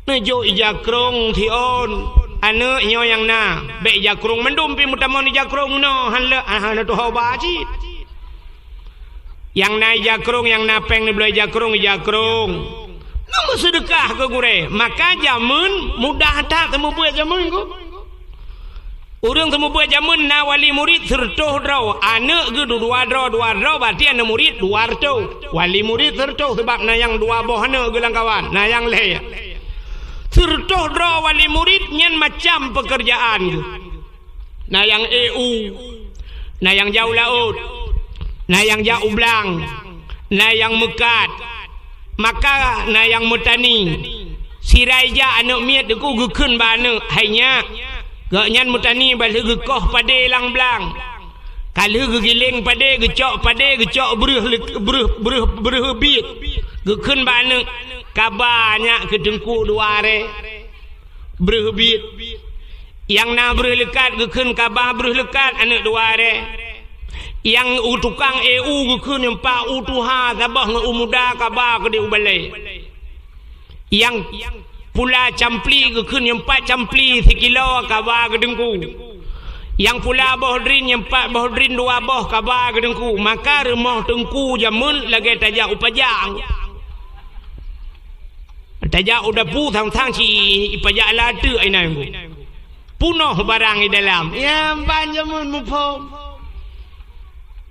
nejuk ijakrong thion anak nyo yang na be ijakrong mendum pi mutamon ijakrong no han tu hoba cit yang na ijakrong yang na peng ni boleh ijakrong nama sedekah ke gure maka jamun mudah tak temu buat jamun ko urang temu buat jamun na wali murid sertoh draw anak ge dua draw berarti anak murid 200 wali murid sertoh sebab na yang 2 boh anak gelang kawan na yang le sertoh draw wali murid nyen macam pekerjaan ge na yang EU na yang jauh laut na yang jauh belang na yang mekat maka na yang metani siraija anak miat deku gekeun ba anak hanya gaknyan mutani balik gekoh pade lang blang kalau gegiling pade gecok beruh bit gekeun bana kabanya kedengku duare beruh bit yang na beruh lekat gekeun kabah beruh lekat anak duare yang tukang EU gekeun yang pa utuha tabah ngan umuda kabah ke dia balai yang pula campli gekeun yang 4 campli 1 kilo kaba gedengku yang pula bohdrin yang 4 bohdrin 2 boh kaba gedengku maka remah tengku jamun lagi tajak upajang tajak udah pu thang si ipajak lada ai nai ku punoh barang di dalam ya ban jamun mupom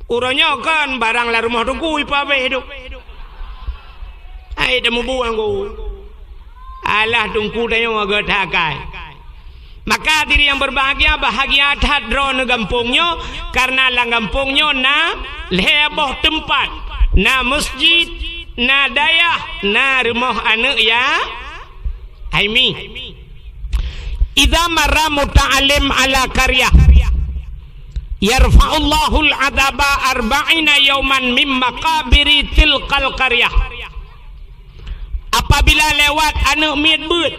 uranya kan barang la rumah tengku ipabe hidup ai dah mubuang ku alah tungku dayo agak takai maka diri yang berbahagia bahagia hadro na gampungnya karena lang gampungnya na leboh tempat na masjid na dayah na rumah anak ya aimi idza marra muta'allim ala qaryah yarfa'ullahu al-'adaba 40 yawman min maqabiri tilqal qaryah apabila lewat anak miat beut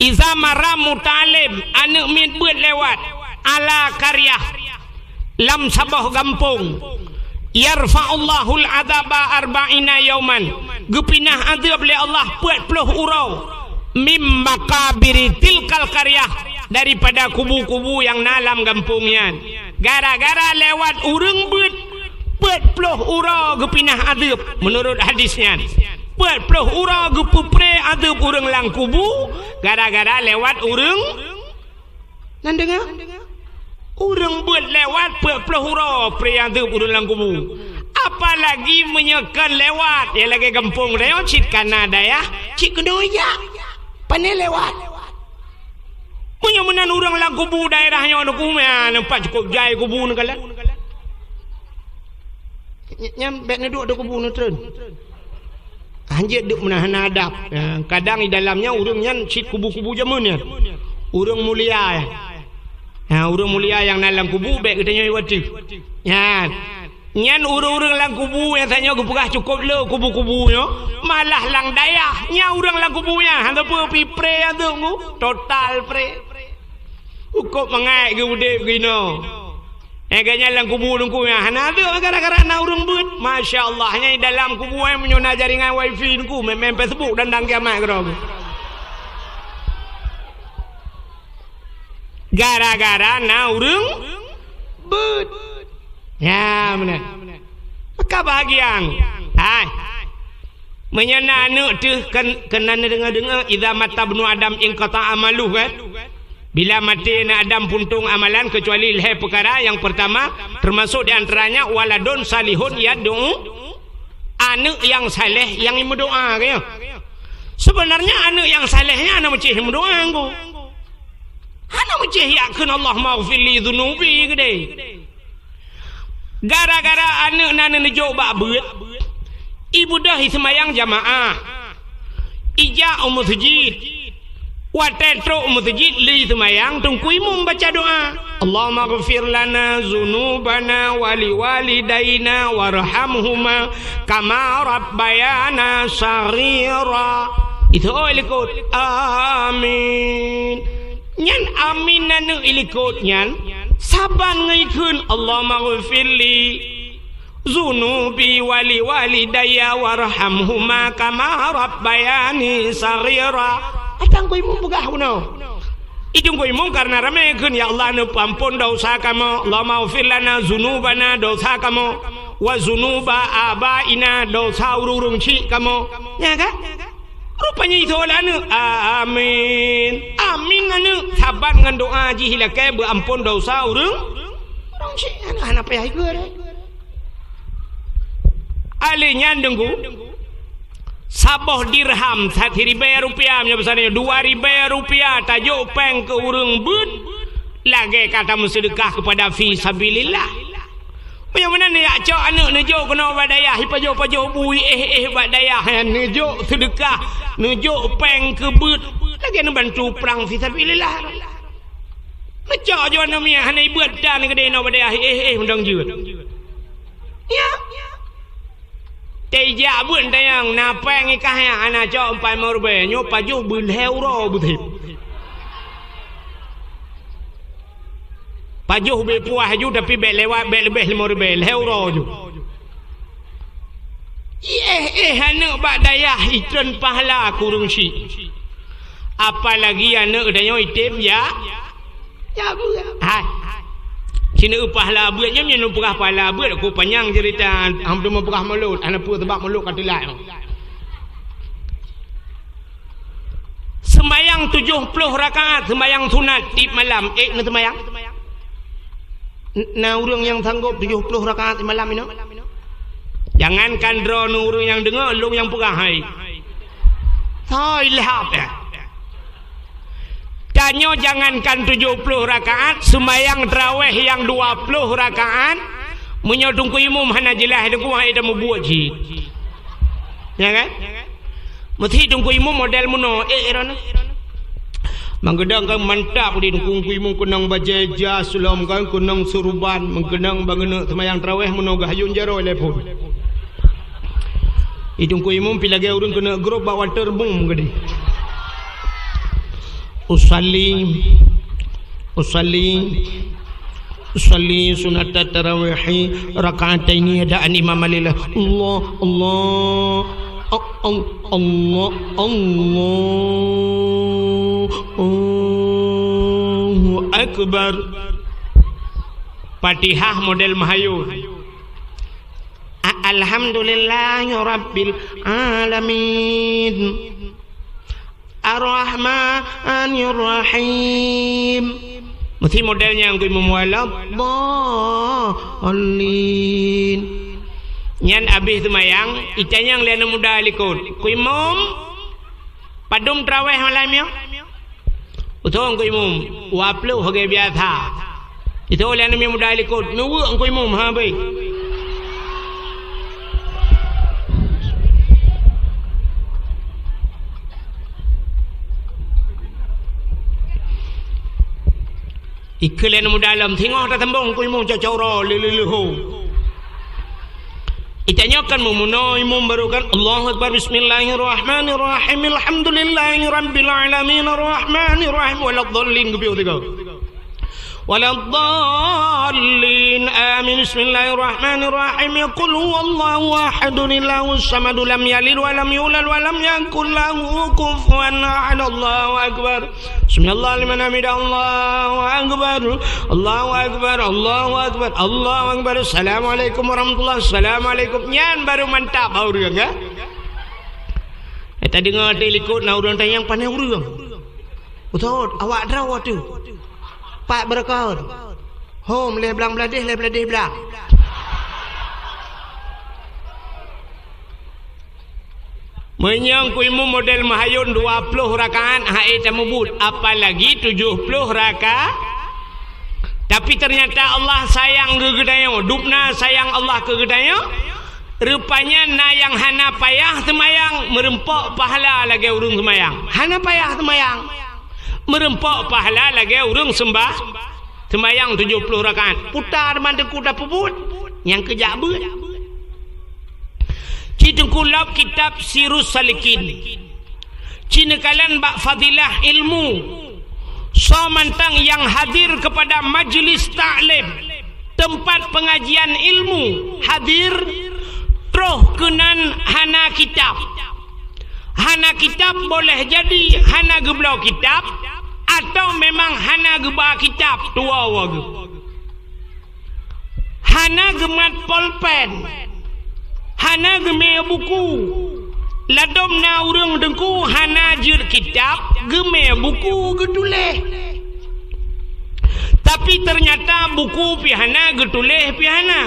iza maram mutalim anak miat beut lewat ala karyah lam sabah gampung yarfa'ullahul adaba 40 yauman gepinah adab le Allah 40 urau mim makabiri tilkal karyah daripada kubu-kubu yang nalam gampungnya gara-gara lewat urang beut 40 urau gepinah adab menurut hadisnya 40 urang gepupre adab urang lang kubu gara-gara lewat urang nan dengar urang buat lewat 40 urang pre adab urang lang kubu apalagi menyekan lewat ya lagi kampung dia cik Kanada ya cik Kedoya pandai lewat punya menan urang lang kubu daerahnya ono kumya nampak cukup jai kubu ni kala nyam bet na duk ada kubu ni tren anjir duk menahan adab kadang di dalamnya urangnya cik kubu-kubu jamannya urang mulia urang mulia yang dalam kubu baik katanya waktu ya Nyan urang-urang lang kubu yang tanya aku pegah cukup le kubu-kubunya. Malah lang dayah. Nya urang lang kubunya. Hang apa pi pre tu total pre. Ukop mengai ke udip gino. Agaknya lang kubu ya. Hana tu gara-gara na urang but. Masya-Allah nya dalam kubu yang menyona jaringan wifi ku memang Facebook dan dang kiamat kero. Gara-gara na urang but. Ya benar. Maka bahagian. Hai. Menyana anak tu kena dengar-dengar idza mata ibnu adam in qata amalu kan. Bila mati anak Adam puntung amalan kecuali leh perkara yang pertama termasuk di antaranya waladun salihun yad'u, anak yang saleh yang berdoa kaya. Sebenarnya anak yang salehnya anak macam berdoa anggo. Anak macam yakin Allah maghfir li dhunubi gede. Gara-gara anak nana nejo bak beut. Ibu dah semayang jamaah. Ija masjid. Watetro masjid li semayang tungkui membaca doa. Allahumma ghfir lana dzunubana wali walidaina warhamhuma kama rabbayana saghira. Itu ilikut. Amin. Nyan amin nanu ilikut nyan. Saban ngaikun Allahumma ghfirli zunubi wali walidayya warhamhuma kama rabbayani saghira. Atang koy mong bugah uno. Idung koy mong karena ramekeun ya Allah nu pampun dosa kamu. Allahumma ghfir lana zunubana dosa kamu wa zunuba abaina dosa urung cik kamu. Ya kan? Rupanya itu anu amin. Amin anu sabar dengan doa ji hilake berampun dosa urang cik anak apa ya ieu ali nyandengku saboh dirham 1.000 rupiah nya besarnya 2.000 rupiah tajuk peng ke urang bud lagi kata bersedekah kepada fi sabilillah. Bagaimana ni cok anak nejo kena badayah pajo-pajo bui badayah nejo sedekah nejo peng kebut lagi nak bantu perang fisabilillah. Macam jo namanya hana buat dan gede no badayah undang jut. Ya. Teja bun tayang na peng ikah yang anak cok 4 rupiah nyo pajo belheuro butip. Pajuh be puah ju tapi be lewat be lebih 5 euro ju. Anak bak dayah itren pahala kurung si. Apalagi anak danyo itim ya. Ya bu. Hai. Sini pahala buatnya nyen purah pahala buat aku panjang cerita hampir mau purah mulut anak pu tebak mulut katilat. Sembayang 70 rakaat sembayang sunat di malam na sembayang. Nah urang yang sanggup 70 rakaat malam ini. Jangankan drone urang yang dengar long yang pegang hai. Hai lehap ya. Tanyo jangankan 70 rakaat sembahyang tarawih yang 20 rakaat menyodung ku imam hana jelah deku hai dah membuat ji. Ya kan? Mesti tunggu imam model muno erana. Mangkedang kan mantap di dukung imam kunang bajeja sulam kan kunang suruban mangkedang bangena semayang tarawih menogah hayun jaro telepon. Idung ku imam pilage urang kena grup bawa terbung gede. Usalli sunat tarawih raka'ataini adaan imam lillah. Allah Allahu Akbar. Fatihah model Mahayu. Alhamdulillahi Rabbil Alamin Ar-Rahmanir Rahim. Mesti modelnya yang imam walad Dhalin. Nyan abis semayang itanyang liana muda likut ku imam padum tarawih malam ya utong ku imam waplu hage biasa itu liana muda likut nuwu ku imam ha baik ikelian muda dalam tengok ta tembong ku imam cocoro lilihu Itanyakan memunai membarukan Allahu Akbar bismillahirrahmanirrahim alhamdulillahirabbil alamin arrahmanir rahim waladdallin gebiu tiga waladdallin amin bismillahirrahmanirrahim qul huwallahu ahadun illahus samad lam yalid wa lam yulad wa lam yakul lahu kufuwan ahad Allahu akbar bismillah liman hamidah Allahu akbar Allahu akbar Allahu akbar Allahu akbar assalamualaikum warahmatullahi assalamualaikum nyan baru mantap urang ya tadi dengar telikut na urang tanyang pandai urang betul awak draw tu Pak berkor home le belang beladih belang menyang kuimu model mahayun 20 rakaat hae tamubut apalagi 70 rakaat tapi ternyata Allah sayang kegedayo dupna sayang Allah kegedayo rupanya na yang hana payah temayang merempok pahala lagi urung temayang hana payah temayang merempok pahala lagi urung sembah sembayang 70 rakaat putar mandeku dah pebut yang kejak bet Cidengkulap kitab Sirus Salikin Cinekalan bak fadilah ilmu Somantang yang hadir kepada majlis ta'lim tempat pengajian ilmu hadir troh kenan hana kitab boleh jadi hana geblau kitab atau memang hana geba kitab tua wagu hana gemat polpen hana geme buku ladom na urang dengku hana jir kitab geme buku geduleh tapi ternyata buku pihana geduleh pihana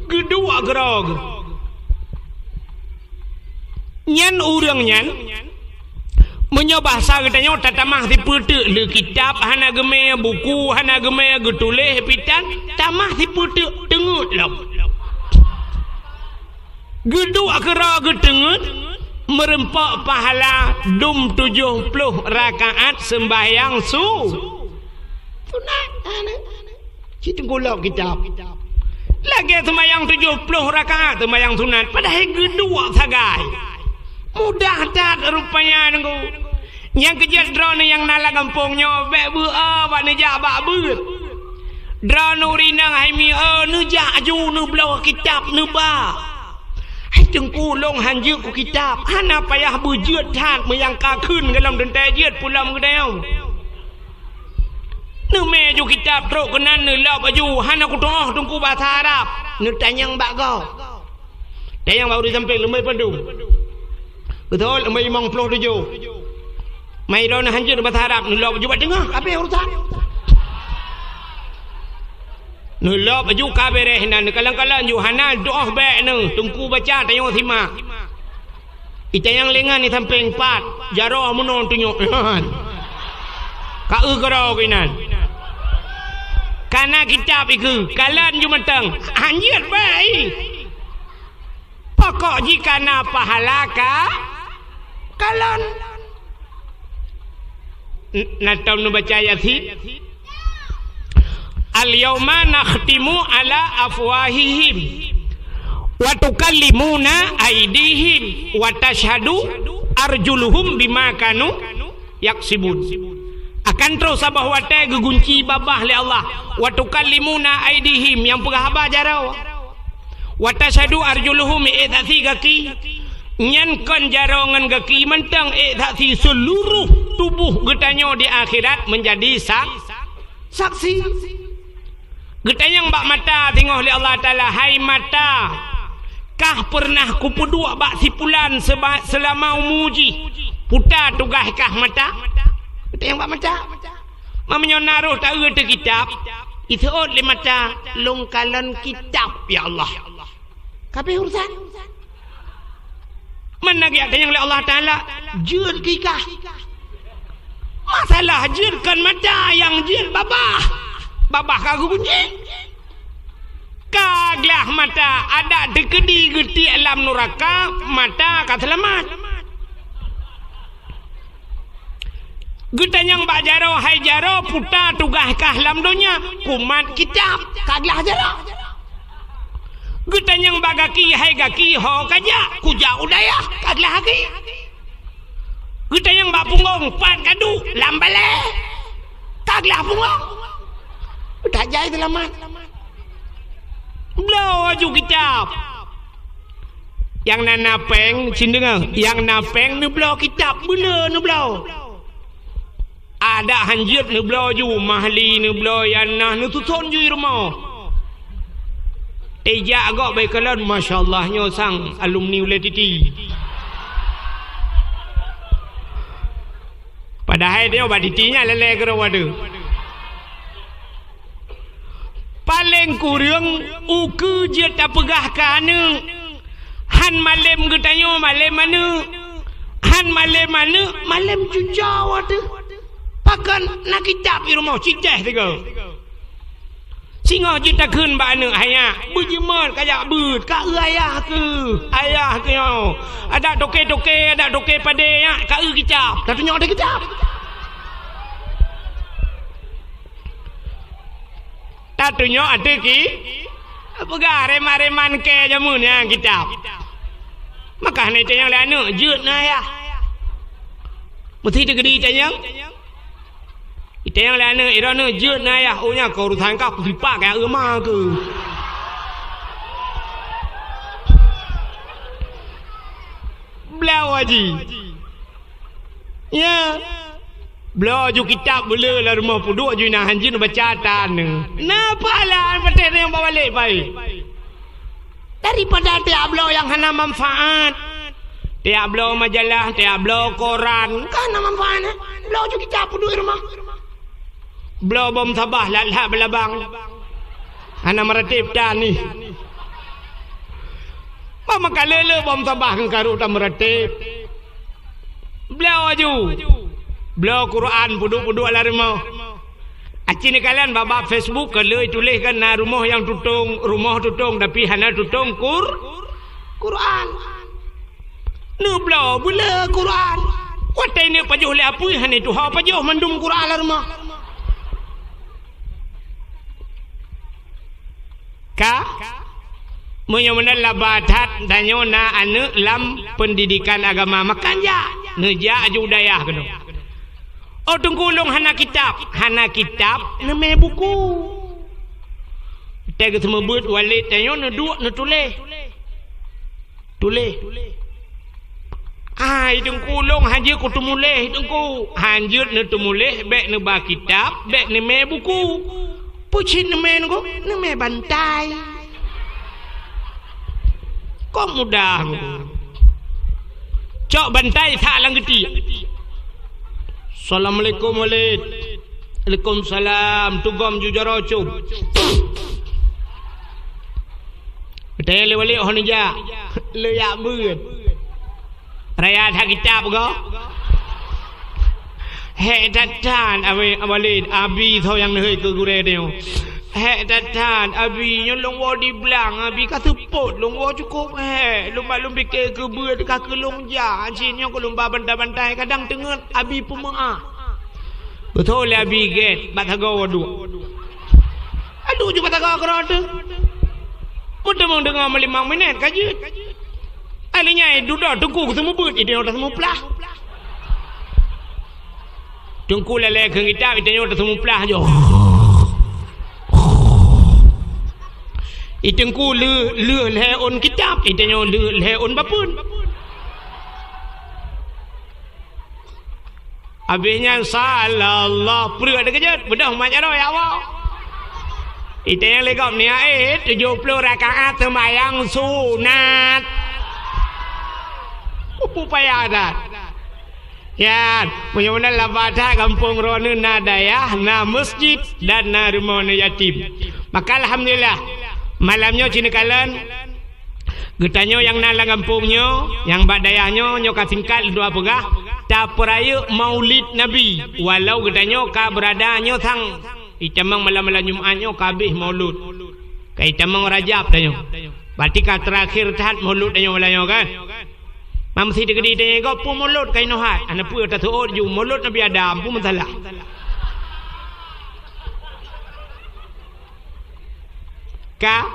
gedua gerog nyan urang nyan menyobahsa katanya tatamah diputek le kitab hana geme buku hana geme getuleh pitan tamah diputek tengut lah gedu akara getengut merempak pahala 70 rakaat sembahyang sunat kita golok kitab lagi sembahyang 70 rakaat sembahyang sunat padahal gedu sagai mudah tak rupanya nengku yang kejat drone yang nala kampungnya bek bua wak nejak bak ber drone urinang haimi nejak aju nu belau kitab nu ba hai tengku long hanjuk ku kitab hana payah bujut hat meyangka kun dalam dentai jiat pulam gedau nu meju kitab trok kenan nu lap aju hana ku toh tengku bahasa Arab nu tanyang bak kau tanyang bau di samping lembai pandung betul lembai 57 mai ron hanjur bahasa Arab nu lap aju bak dengar apa urusan nu lap aju ka bereh nan kalang-kalang Yohana doa baik nu tungku baca tayang simak itayang lengan ni samping 4 jarah menon tunyuk ka gerau kinan kana kitab iku kalan jumatang anjir baik pokok jika na pahala ka kalan natam nu baca yasin al-yawma nakhtimu ala afwahihim wa tukallimuna aydihim wa tashhadu arjuluhum bima kanu yaksibun akan terus bahwa teh gegunci babah li Allah wa tukallimuna aydihim yang pegah jarau wa tashhadu arjuluhum idati gaki nyankan jarau ngan gaki mentang idati seluruh tubuh getanyo di akhirat menjadi saksi getanyang bak mata tengok oleh Allah Ta'ala hai mata kah pernah kupedua bak sipulan selama umuji putar tugas kah mata getanyang bak mata mamanya naruh tak ada kitab itu oleh mata longkalan kitab ya Allah kape urusan mana getanyang oleh Allah Ta'ala jur kikah masalah jirkan mata yang jir babah kagu kunci kaglah mata ada dekedi geti alam neraka mata kat selamat getanyang bak jaro hai jaro puta tugah kah lam dunia kumat kitab kaglah jaro Gutanyang bagaki hai gaki ho kaja kuja udaya kaglah hagi. Gutanyang bapungong pan kadu lambale kaglah pungong. Udah jai dalaman. Blau aju kitab. Yang nanapeng cindengang, yang napeng nu blau kitab bela nu blau. Ada hanjut nu blau ju mahli nu blau yanah nu tuton ju rumah. Teja agak baik kalon masya-Allah nyo sang alumni uletiti. Padahal dia baditinya lele gerawade. Paling kurang uku je tak pegah kana. Han malam getanyo malam mana? Han malam mana? Malam jujau ada. Pakan nak kitab di rumah cicah tiga. Singa kita kun bana hanya berjemar kayak ber kak ayah ke yo. Ada toke-toke, ada toke pade ya kak kitab. Tak tunjuk ada kitab. Tak tunjuk ada ki. Pegah reman-reman ke jamun yang kitab. Maka ni tayang lana jut na ya. Mesti tegedi tayang. Tayang lana irana jut na ya. Oh nya kau urusan kau pipak kayak emah ke. Belau haji. Ya. Belau ju kitab bela lah rumah puduk ju nak hanjin baca tan. Napa lah paten yang bawa balik baik. Daripada tiap belau yang hana manfaat. Tiap belau majalah, tiap belau koran, kan hana manfaat. Belau ju kitab puduk rumah. Belau bom sabah lat belabang. Hana meratip tan ni. Mama kalele bom sabah kan karu tak meratip. Belau aju. Belau Quran puduk-puduk lah rumah. Aci ni kalian babak Facebook kalau tuliskan na rumah yang tutung tapi hana tutung Quran. Nu belau bula Quran. Watai ni pajuh le apa hana tu ha pajuh mandum Quran lah rumah. Ka Menyoman labatat danyo na anu lam pendidikan agama makan ja. Neja aju dayah kena. Oh tungkulung hana kitab neme buku. Tega semua buat walid tanyo na dua na tulis. Ai tungkulung hanja ku tumulih tungku. Hanjut na tumulih bek na ba kitab, bek neme buku. Pucin neme ko, neme bantai. Kok mudah. Cok bantai tak lang geti. Assalamualaikum walid. Waalaikumsalam. Tugam jujara cub. Betul walid oh nija. Le yak beut. Raya tak kitab ko. He tatan walid abi thau yang hei ke gure dia. He tatan abi nyolong wadi belang abi kata pot long wa cukup he lumba ke beut ka ke long ja cinyo ko lumba bantai kadang tenget abi pemaaf. Betul abi get batago wadu. Aduh ju batago kerode. Mudah mong dengar 5 minit kajut. Alinya duduk tunggu semua beut ide dah semua pelah. Tunggu lele ke kitab ide dah semua pelah jo. Itengku le on kitab itanya le on bapun. Habisnya salallah perut ada kejut bedah macam mana ya awak. Itanya legap ni 70 rakaat sembahyang sunat. Upaya dah. Ya, punya labada kampung Ronu na dayah, na masjid dan na rumah yatim. Maka alhamdulillah malamnya cina kalan getanyo yang nalang kampungnya yang badayahnya nyo kasingkat dua pegah tak peraya maulid nabi walau getanyo ka beradanya sang icamang malam-malam Jumatnya kabih maulud kai camang Rajab tanyo berarti ka terakhir tahat maulud tanyo malanyo kan mam si degedi tanyo go pu maulud kai nohat ana pu ta tuot ju maulud nabi Adam pu masalah ka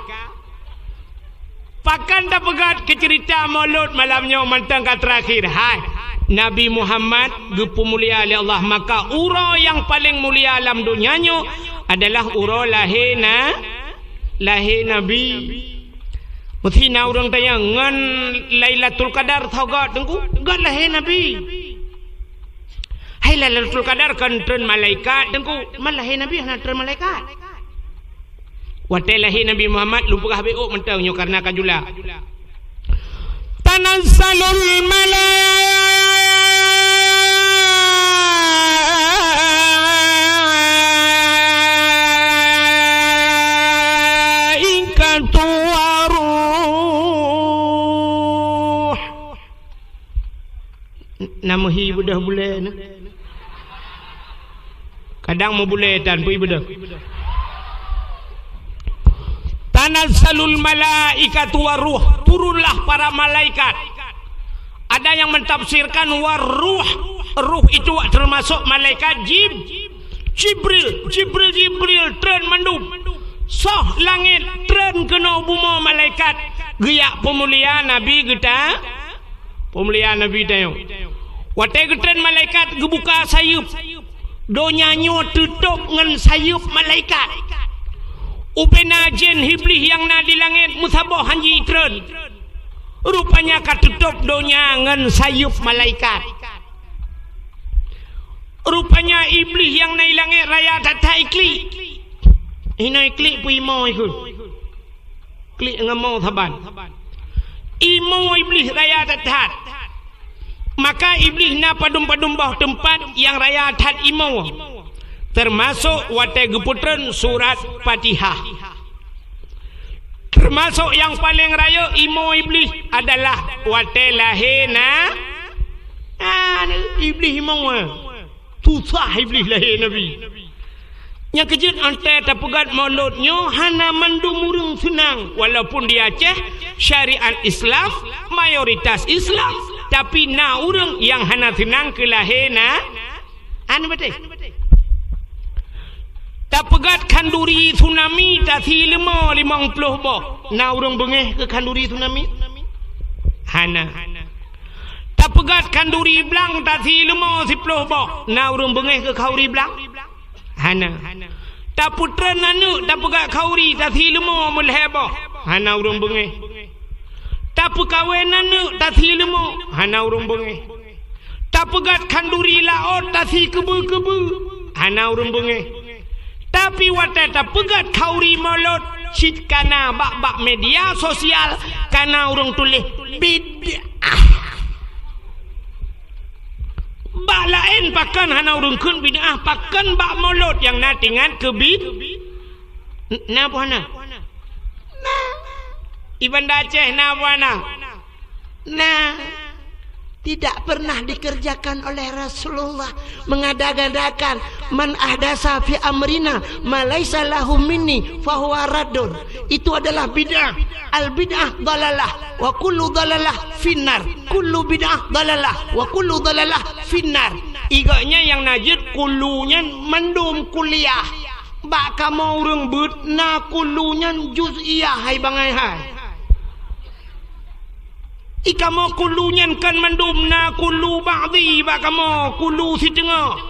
Pakan dah pegat ke cerita maulud malamnya mantang kat terakhir. Hai, Nabi Muhammad gepu mulia oleh Allah, maka ura yang paling mulia alam dunianya adalah ura lahir Nabi. Mesti na orang tanya ngan Lailatul Qadar thogat tengku gad lahir Nabi. Hai Lailatul Qadar kan tren malaikat tengku malahir Nabi hana tren malaikat. Watai lahir Nabi Muhammad lumpah beok mentangnya karena kajula. Tanazalul malaikatu waruh. Nama hi budah bulan. Kadang mau buletan pun ibadah. Tanazalul malaikatu waruh, turunlah para malaikat. Ada yang mentafsirkan waruh, ruh itu termasuk malaikat Jibril tren mandum. Soh langit tren kena buma malaikat. Geyak pemulia Nabi kita. Pemulia Nabi tayo. Watai tren malaikat gebuka sayup. Donyanyo tutup ngan sayup malaikat. Upena jen hiblis yang na di langit musabah hanji itren. Rupanya katutup donya ngan sayup malaikat. Rupanya iblis yang na di langit raya tata ikli. Hina ikli pu imo ikut. Klik ngamau thaban. Imo iblis raya tatat. Maka iblis na padum-padum bah tempat yang raya tat imo. Termasuk watai geputren surat Fatihah. Termasuk yang paling raya imo iblis adalah watai lahirna iblis imo. Tusah iblis lahir Nabi. Yang kejut ante tapegat mauludnya hana mandum murung senang. Walaupun di Aceh syariat Islam mayoritas Islam, tapi na urang yang hana senang ke lahirna anu betul. Tak pegat kanduri tsunami tak si 50 boh. Na urang bengeh ke kanduri tsunami? Hana. Tak pegat kanduri blang tak si 50 boh. Na urang bengeh ke kauri blang? Hana. Tak putra nanu tak pegat kauri tak si 50 boh. Hana urang bengeh. Tak pekawin nanu tak si 50. Hana urang bengeh. Tak pegat kanduri laot tak si kebu-kebu. Hana urang bengeh. Tapi watai tak pegat kauri maulud sit kana bak media sosial kana urang tulis bid'ah. Bak lain pakan hana urang kun bid'ah pakan bak maulud yang natingan ke napa hana? Iban Aceh napa hana? Tidak pernah dikerjakan oleh Rasulullah mengadakan man ahdasa fi amrina malaisa lahu minni fahuwa raddun. Itu adalah bid'ah. Al bid'ah dalalah wa kullu dalalah finnar. Kullu bid'ah dalalah wa kullu dalalah finnar. Iganya yang najid kulunya mendum kuliah. Bak kamu urang beut na kulunya juz'iyah hai bangai hai. Ikamo kulunyan kan mandum na kulu ba'di ba kamo kulu si tengah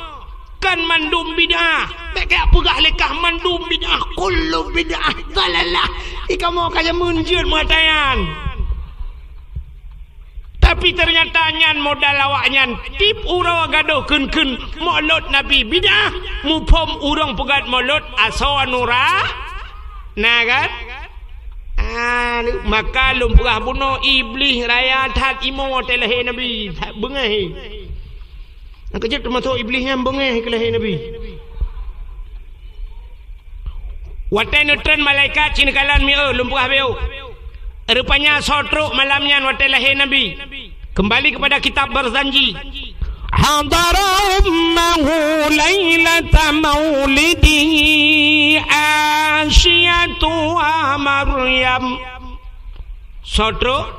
kan mandum bid'ah bek pegah lekah mandum bid'ah kulu bid'ah dalalah ikamo kaya munjur matayan. Tapi ternyata nyan modal awaknyan tip ura gaduh kun maulud Nabi bid'ah mupom urang pegat maulud asawanura nah kan. Maka lumpurah bunuh iblis raya tat imo telahir Nabi bengeh. Nak kejut termasuk iblis yang bengeh ke lahir Nabi. Watai nutran malaikat cinakalan mi'u lumpurah beu. Rupanya sotruk malamnya watai lahir Nabi. Kembali kepada kitab berzanji. Hadaramahu lailata maulidihi Asyatu wa Maryam. Sotro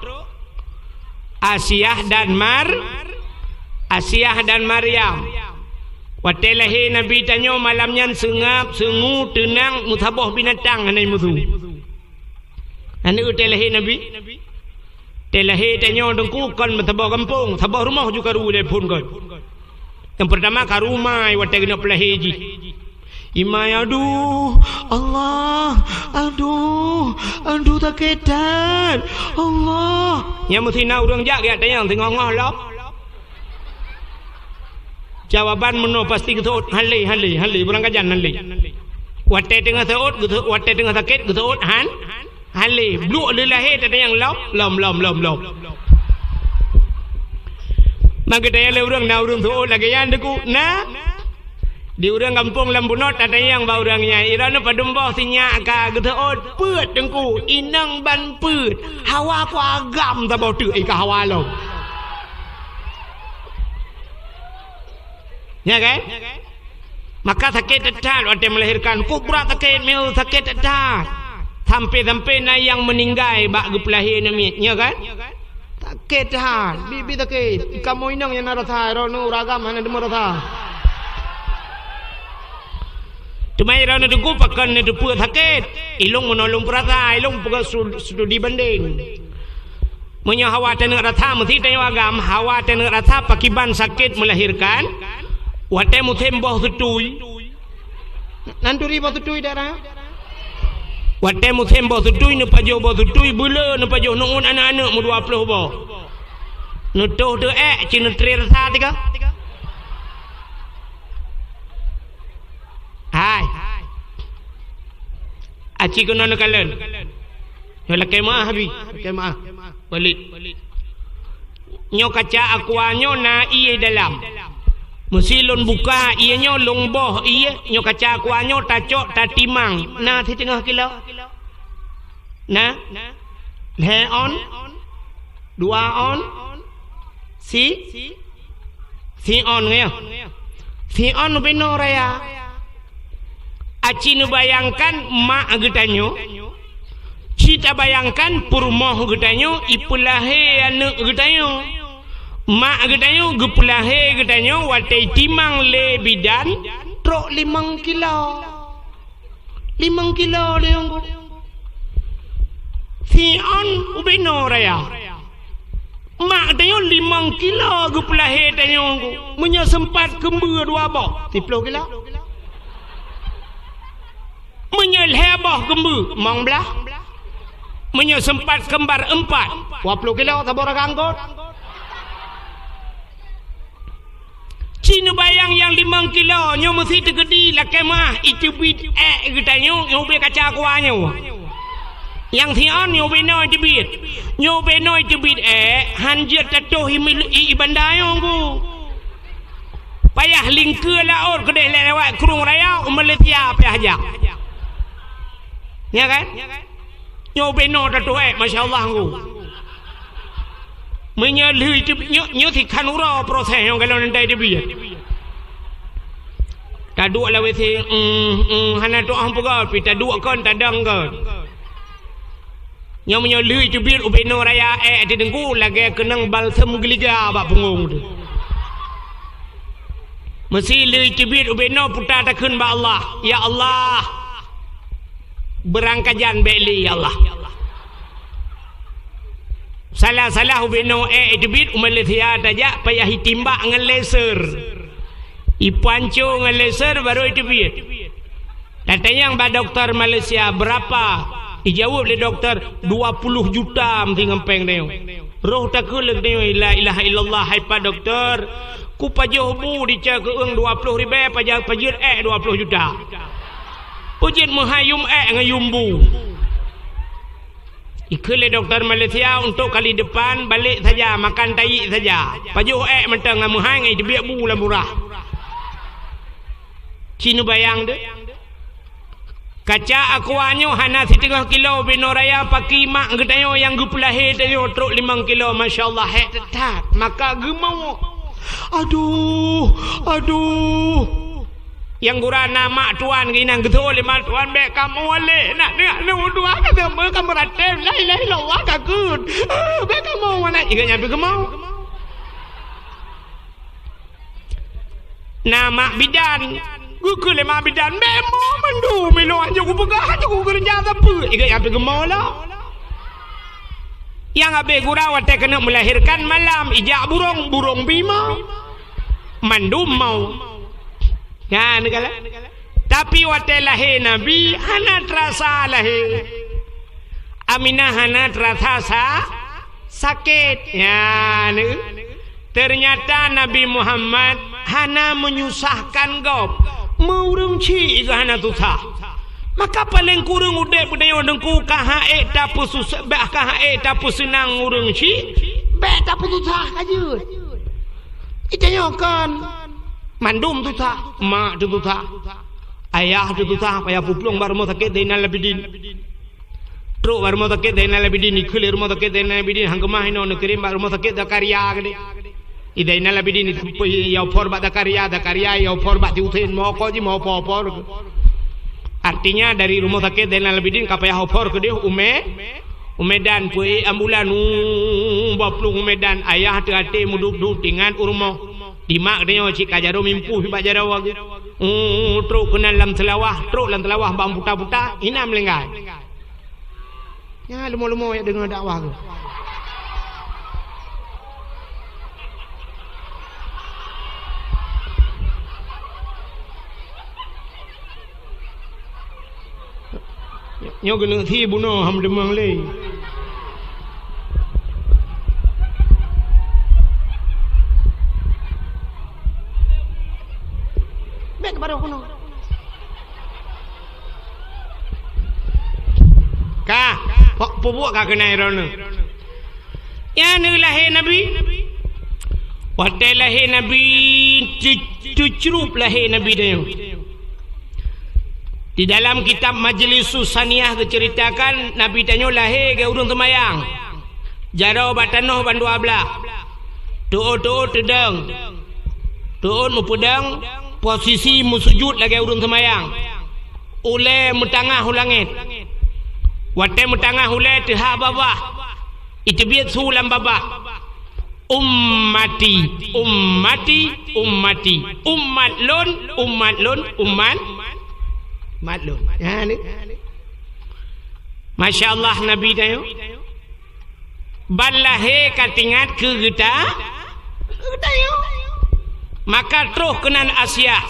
Asyah dan Maryam. Watai lahir Nabi tanya malamnya sengap, sengu, tenang, mutabah binatang anai musuh. Anu telahir Nabi. Telahir tanya dengku kan mentabah kampung, tabah rumah juga ru telefon kan. Yang pertama ka rumah wate kena pelahir ji. Imai aduh Allah, aduh takitan Allah. Yang mesti nak urang jak dia tanya tengok ngah lah. Jawaban meno pasti getut hali bulan kajan hali. Wate tengah teut getut, wate tengah sakit getut hali. Bluk dia lahir ada yang lom. Maka dia le urang na urang teut lagi yang deku na. Di urang kampung Lambunot ada yang ba urangnya irana padembah sinyak ka getut peut dengku inang ban peut. Hawa ku agam ta bau tu ka hawa lo. Ya kan? Maka sakit tetat waktu melahirkan. Kubra sakit mil sakit tetat. Sampai na yang meninggal bak gepelahir nami. Ya kan? Sakit tetat. Bibi sakit. Kamu inang yang narasa rono ragam mana demo rasa. Cuma rono dengku pakan ne depu sakit. Ilung menolong perasa, ilung pegang studi banding. Munya hawa tenang rasa mesti tanya agam. Hawa tenang rasa pakiban sakit melahirkan. Wate mutem boh tutui nanturi boh tutui darah wate mutem boh tutui nu pajo boh tutui bula nu pajo nungun anak-anak mu 20 boh nu toh de cina trir sa tiga hai aci kono nu kalen yo la kemah habi kemah balik nyo kaca akuanyo na iye dalam Musilun buka ianya longboh iya nyo kaca kuanyo tacok tatimang na thi tengah kilo na le on dua on si on ya si on beno raya aci nu bayangkan mak getanyo cita bayangkan purmoh getanyo ipulahe anak getanyo mak getanyo gepulahe getanyo watai timang le bidan trok 5 kilo leonggo si on ubeno raya mak getanyo 5 kilo gepulahe getanyo munya sempat kember 2 boh 10 kilo munya leboh kember mong belah munya sempat kembar 4 20 kilo tabor angkot Cina bayang yang 5 kilo nyo mesti tegedi lah kemah itu bit getanyo nyo be kaca kuanyo yang thian nyo be no itu bit hanjat tatoh ibandayo ngku payah lingke laor kedeh lewat kurung raya Malaysia payah aja ya kan nyo be no tatoh masyaallah ngku menyalui tu nyo thi kanura proses yang kalau nanti dia biar taduk lah wesi hana tu ang pegal pi taduk kan tadang kan nyo menyalui tu biar ubeno raya di dengku lagi kenang balsam geliga bak pungung tu mesti lui tu biar ubeno putar takun ba Allah ya Allah berangkajan beli ya Allah salah ubeno itu bit Malaysia aja payah hitimbak dengan laser ipanco dengan laser baru itu bit datanya yang ba doktor Malaysia berapa dijawab oleh doktor 20 juta mesti ngempeng dia roh tak kelek dia la ilaha illallah hai pa doktor ku pajoh bu dica ke eung 20 ribu pajak 20 juta pujit menghayum ngayumbu ikut doktor Malaysia untuk kali depan balik saja makan tayi saja pajuh mentang ngamuhang itu biak bu lah murah Cina bayang de kaca akuanyo hana 3 kilo benoraya paki mak gedayo yang gupulahe tayo truk 5 kilo masyaallah tetat maka gemau aduh yang gura nama tuan ginang getol lima tuan be kamu wale nak dengar dua kata me kamu ratem la ilaha illallah kakut be kamu mana ikan nyampe kemau nama bidan gugu lema bidan be mo mandu melo aja ku pegah aja ku kerja apa ikan nyampe kemau lah Yang habis gurau wate kena melahirkan malam ijak burung bima mandum mau. Ya negala. Tapi wate lahir Nabi hana terasa lahir. Aminah hana terasa sakit. Ya ternyata Nabi Muhammad hana menyusahkan gop. Murung ci hana tusah. Maka paling kurang udah budaya dengku kahae tapu susah bah kahae tapu senang urung ci bah tapu susah aja. Itanya kan mandum susah, mak tu susah, ayah tu susah, ayah puplung baru mau sakit dina lebidin. Truk baru mau sakit dina lebidin, ikulir mau sakit dina lebidin, hanggemah ino nekirim baru mau sakit dah karya gede. Idai na lebidin itu yau por bat dah karya yau por bat diutin mau kau ji mau por. Artinya dari rumah sakit Zainal Abidin kapaya hopor ke dia umedan pui ambulan baplung umedan ayah hati muduk dengan urmo dimak dia cik kajaro mimpu hibak jaro wag truk kena lam selawah bang buta ina melenggai ya lumo ya dengar dakwah tu. Nyo kena thi bunuh ham demang le. Bek baru kuno. Ka, pubuak ka kena irona. Ya ni lahir Nabi. Wate lahir Nabi cucurup lahir Nabi dia. Di dalam kitab Majlis Susaniyah diceritakan Nabi tanya lahir ke urung temayang. Jarau batanoh bandu ablah. Tu'u tedang. Tu'un mupedang posisi musujud lagi urung temayang. Ule mutangah hulangit. Wate mutangah ule tehah babah. Itu biat sulam babah. Ummati. Ummat lun. Maklum. Ya ni. Masya Allah Nabi tayo. Balahe katingat ke kita. Tayo. Maka terus kenan Asia.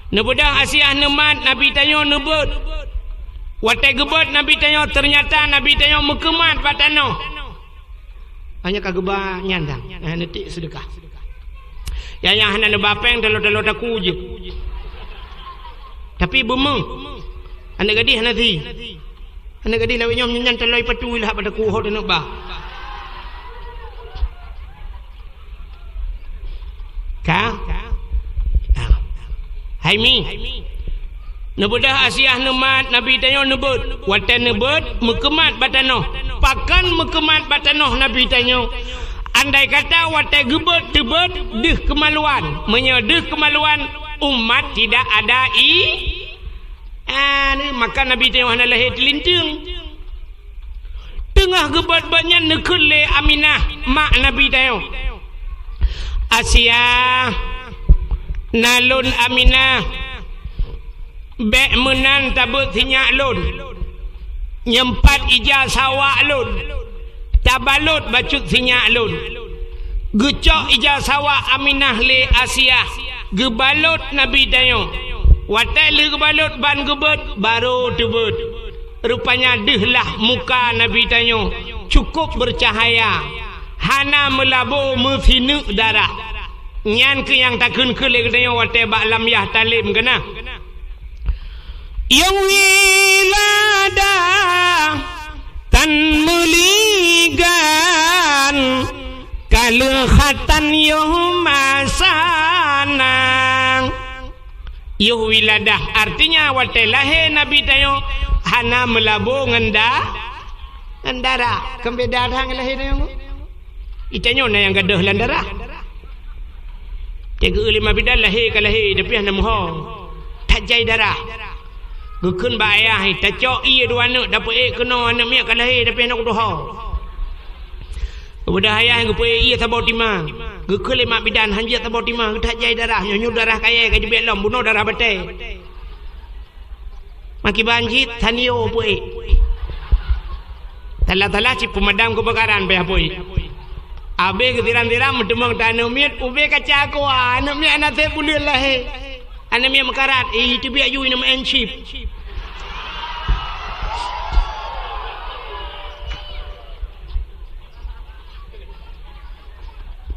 Nebudang Asia nemat Nabi tayo nebut. Wate gebut Nabi tayo ternyata Nabi tayo mekemat patano. Hanya kageba nyandang. Netik sedekah. Yang hana nebapeng telur-telur aku je. Tapi bemeng anak gadis nanti anak gadis lawak nyom nyanyan telai patu lah pada kuhor dan bah ka hai mi nebudah Asia nemat Nabi tanya nebut watan nebut mekemat batanoh pakan mekemat batanoh Nabi tanya andai kata watan gebet tebet deh kemaluan menyedeh kemaluan umat tidak ada maka Nabi tengok hana lahir telintung tengah gebat banyak nekele Aminah mak Nabi tengok Asia nalun Aminah bek menan tabut sinyak lun nyempat ijah sawak lun tabalut bacut sinyak lun gecok ijah sawak Aminah le Asia gebalut Nabi tengok watai le gebalut ban gebet baru tebet rupanya dehlah muka Nabi tengok cukup bercahaya hana melabur mefinuk darah nyan ke yang takun ke le tengok watai bak lam yah talim kena yang wilada tan muligan kaluhatan yumasanang yuh wiladah artinya wate lahir Nabi tayo hana melabur ngendara kembe darah lahir tayo itanyo na yang gadah landara tiga lima bidan lahir ke lahir tapi hana muhong tak jai darah gukun ba ayah tak cok iya dua anak dapat kena anak miak ke lahir tapi anak doha kemudian ayah yang kepuai ia tabau timah gekele mak bidan hanjat tabau timah tak jai darah nyonyo darah kaya kaji belom bunuh darah batai maki banjit tanio puai Talah-talah ci pemadam kebakaran pe apoi. Abe ketiran-tiran medemang tanah miat ube kaca aku anak miat anak teh boleh lah he. Anak miat mekarat itu biar you nama enchip.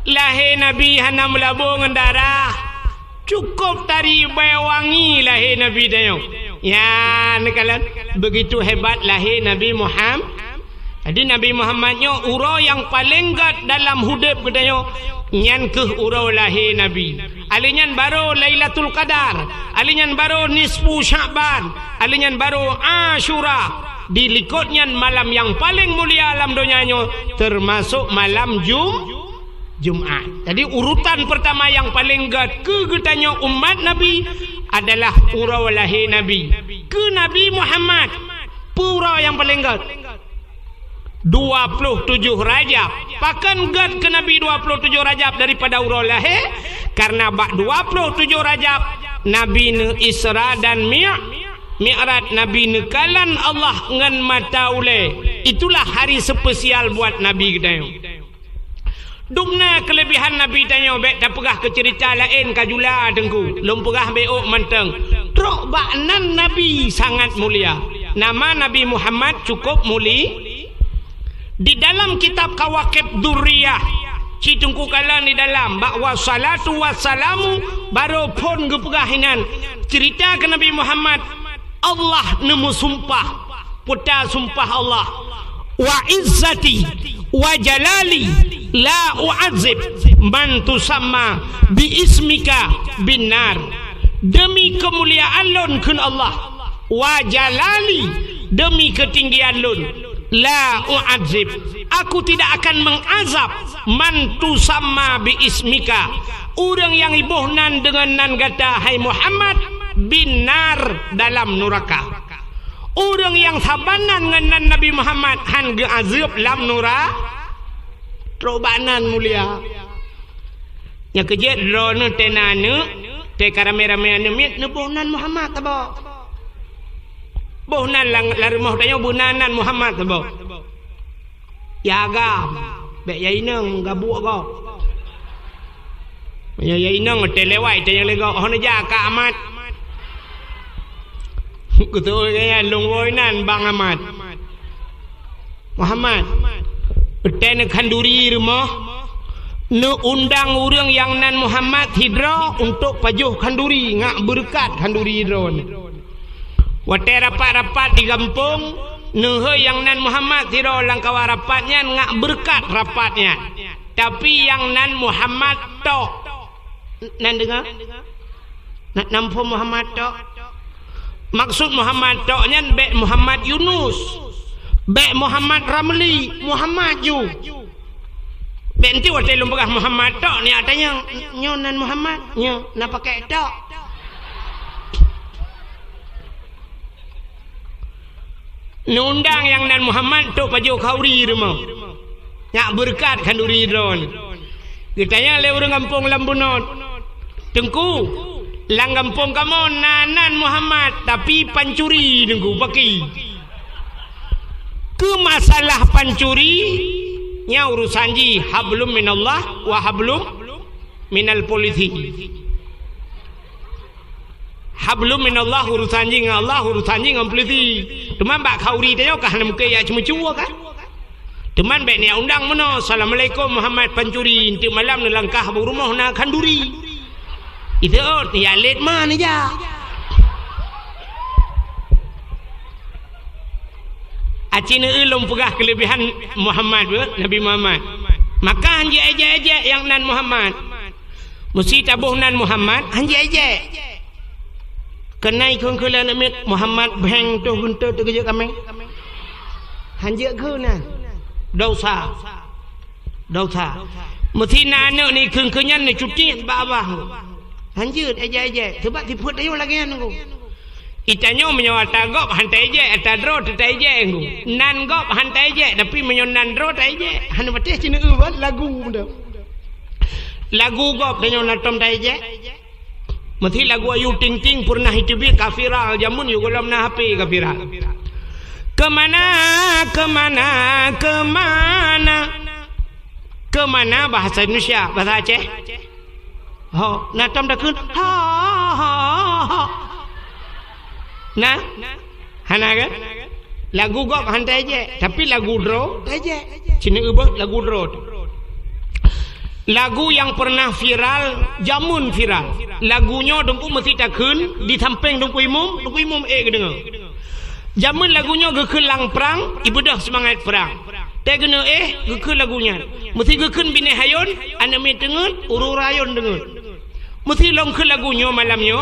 Lahir Nabi hana melabung darah. Cukup tari wangi lahir Nabi tayo. Ya, nekalan begitu hebat lahir Nabi Muhammad. Jadi Nabi Muhammadnya urau yang paling gat dalam hidup kita nyan ke urau lahir Nabi. Alinyan baru Lailatul Qadar, alinyan baru nisfu Sya'ban, alinyan baru Asyura. Dilikutnya malam yang paling mulia alam dunianya termasuk malam Jumat. Jadi urutan pertama yang paling gat ke getanya umat Nabi adalah urau lahir Nabi. Ke Nabi Muhammad pura yang paling gat 27 Rajab. Pakan gad ke Nabi 27 Rajab daripada urau lahir, karena bak 27 Rajab Nabi ne Isra dan Mi'raj, Nabi ne kalan Allah ngan mata ule. Itulah hari spesial buat Nabi kita. Dugna kelebihan Nabi tanya bek dah pegah ke cerita lain kajula dengku. Lum pegah beok menteng. Trok baknan Nabi sangat mulia. Nama Nabi Muhammad cukup mulia. Di dalam kitab Kawakib Durriyah citungku kala di dalam bahwa salatu wassalamu baru pun gepegahinan cerita ke Nabi Muhammad. Allah nemu sumpah puta sumpah Allah, wa izzati wa jalali la u'adzib man tusamma bi ismika binar. Demi kemuliaan lun kun Allah, wa jalali demi ketinggian lun, la u'adzib aku tidak akan mengazab man tusamma bi ismika orang yang ibuhnan dengan nan gata hai Muhammad binar dalam neraka. Orang yang sabanan dengan Nabi Muhammad han ge azab lam neraka trobanan mulia. Ya kejet drone tenane te karamera-mera nemit nebuhnan Muhammad tabo. Bohnan lari moh tanya bunanan Muhammad tabo. Ya agam bek yai nang gabuk kau. Yai nang telewai tanya lego hone jaka amat. Kutu kaya lungoi nan bang amat. Muhammad ten khanduri rumah ne undang orang yang nan Muhammad hidra untuk pajuh khanduri ngak berkat khanduri hidra ni. Wate rapat-rapat di kampung nehe yang nan Muhammad hidra langkawa rapatnya ngak berkat rapatnya. Tapi yang nan Muhammad tok nan dengar nak nampu Muhammad tok. Maksud Muhammad toknya bek Muhammad Yunus, bek Muhammad Ramli, Muhammad you. Bek nanti waktu lu pegah Muhammad tok ni adanya nyonan Muhammad nyo nak pakai tok. Nundang yang nan Muhammad tok paju kauri rumah. Nak berkat kanduri drone. Kitanya le urang kampung Lambunot. Tengku lang kampung kamu nanan Muhammad tapi pancuri nunggu baki. Ke masalah pancuri nya urusan ji hablum minallah wa hablum minal polisi. Hablum minallah urusan ji dengan Allah, urusan ji dengan polisi. Teman bak kauri tanya kah nak muka ya cuma-cuma kan? Teman bak ni undang mana? Assalamualaikum Muhammad pancuri inti malam ni langkah berumah nak kanduri. Itu ya let mana ya? Acina ulum pegah kelebihan Muhammad Nabi Muhammad. Maka hanji aja yang nan Muhammad. Mesti tabuh nan Muhammad hanji aja. Kenai kong kala namit Muhammad beng tu guntur tu kerja kami. Hanji ke na. Dosa. Mesti nak anak ni kenyan ni cuti bawah. Hanjut aja sebab diput ayo lagi nunggu. Itanya menyawa tagop hantai je atadro tetai je ngu. Nan gop hantai je tapi menyonan dro tai je. Han patih cina ubat lagu dah. Lagu gop tanya natom tai je. Mesti lagu ayu ting ting pernah hitibi kafira jamun yu golam na HP kafira. Kemana bahasa Indonesia, bahasa Aceh. Nah tam dah kun. Nah, hana kan? Lagu gop hantai je, tapi lagu draw aje. Cina ubah lagu draw. Lagu yang pernah viral, jamun viral. Lagunya dengku mesti takun di samping dengku imum dengar. Jamun lagunya gekun lang perang, ibadah semangat perang. Tak kena gekun lagunya. Mesti gekun bini hayun, anak mi dengar, ururayon dengar. Mesti long ke lagunya malamnya.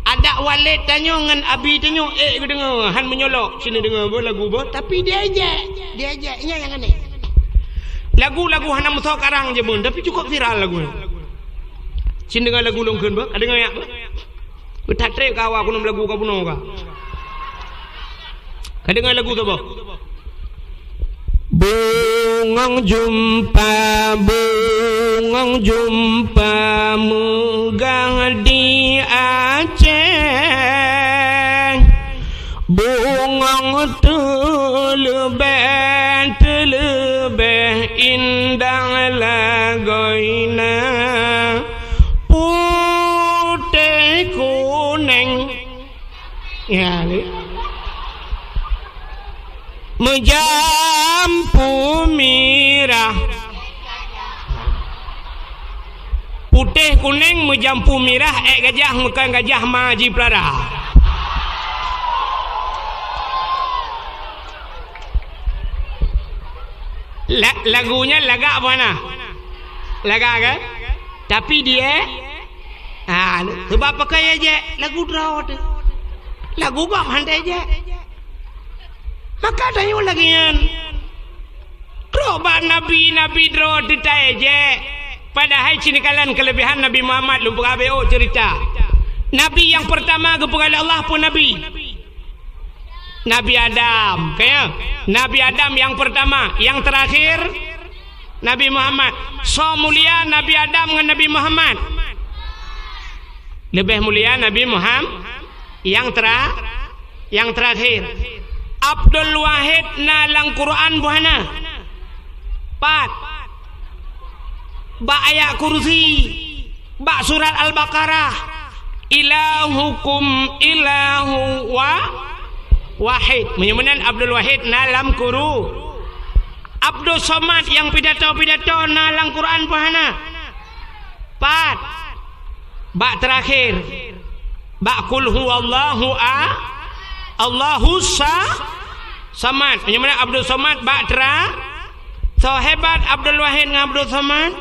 Ada walid tanya dengan abi tanya, dengar, han menyolok sini dengar lagu apa, tapi dia ajaknya yang aneh. Lagu-lagu hana mutok karang je pun, tapi cukup viral lagu. Sini dengar lagu long keun ba, ada dengar ya ba? Betatre kawa aku lagu ka puno ka. Ka dengar lagu tu ba? Bungang jumpa megah di Aceh, bungang telebeh indah lagoina, putih kuning ya menjampu mirah, putih kuning menjampu mirah, gajah bukan gajah maji pelara. Lagunya lagak mana? Lagak kan? Tapi dia sebab pakai aja lagu draw tu. Lagu gam hantai aja. Maka tanya lagi kan. Roba Nabi draw detai aja. Padahal sini kalian kelebihan Nabi Muhammad lumpur ABO cerita. Nabi yang pertama kepada Allah pun Nabi Adam, kayak Nabi Adam yang pertama, yang terakhir Nabi Muhammad. So mulia Nabi Adam dengan Nabi Muhammad. Lebih mulia Nabi Muhammad yang terakhir. Abdul Wahid nalang Quran buhana. 4. Ba ayat kursi, ba surat Al-Baqarah. Ilahukum ilahu wahid. Menyebutkan Abdul Wahid nalam kuru. Abdul Somad yang pidato nalang Quran buhana. 4. Ba terakhir. Ba kul huwallahu Allahu Samad. Menyebutkan Abdul Somad ba so hebat Abdul Wahid dengan Abdul Somad.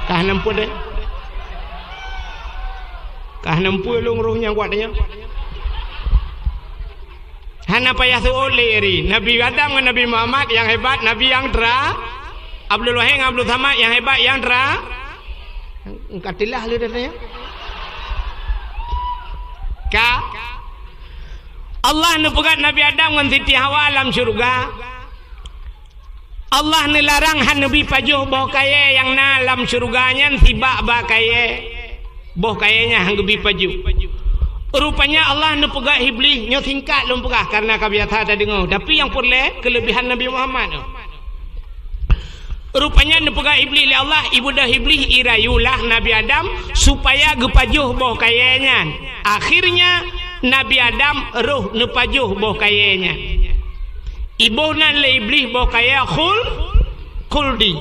Kah nampu deh. Kah nampu lu rohnya kuat dia. Hana payah tu oleh Nabi Adam dengan Nabi Muhammad yang hebat, Nabi yang Abdul Wahid dengan Abdul Samad yang hebat, yang katilah lu datanya. Allah nepegat Nabi Adam dengan Siti Hawa alam syurga. Allah nelarang Nabi pajuh boh kaya yang na alam syurganya tiba ba kaya. Boh kayanya hang gebi pajuh. Rupanya Allah nepegat Iblis nyo singkat lumpegah karena kabiasa tadi dengar. Tapi yang boleh kelebihan Nabi Muhammad. Rupanya nepegat Iblis oleh Allah, ibu dah Iblis irayulah Nabi Adam supaya gepajuh boh kayanya. Akhirnya Nabi Adam roh nepajuh boh kayanya. Ibu nan le Iblis boh kaya khuldi.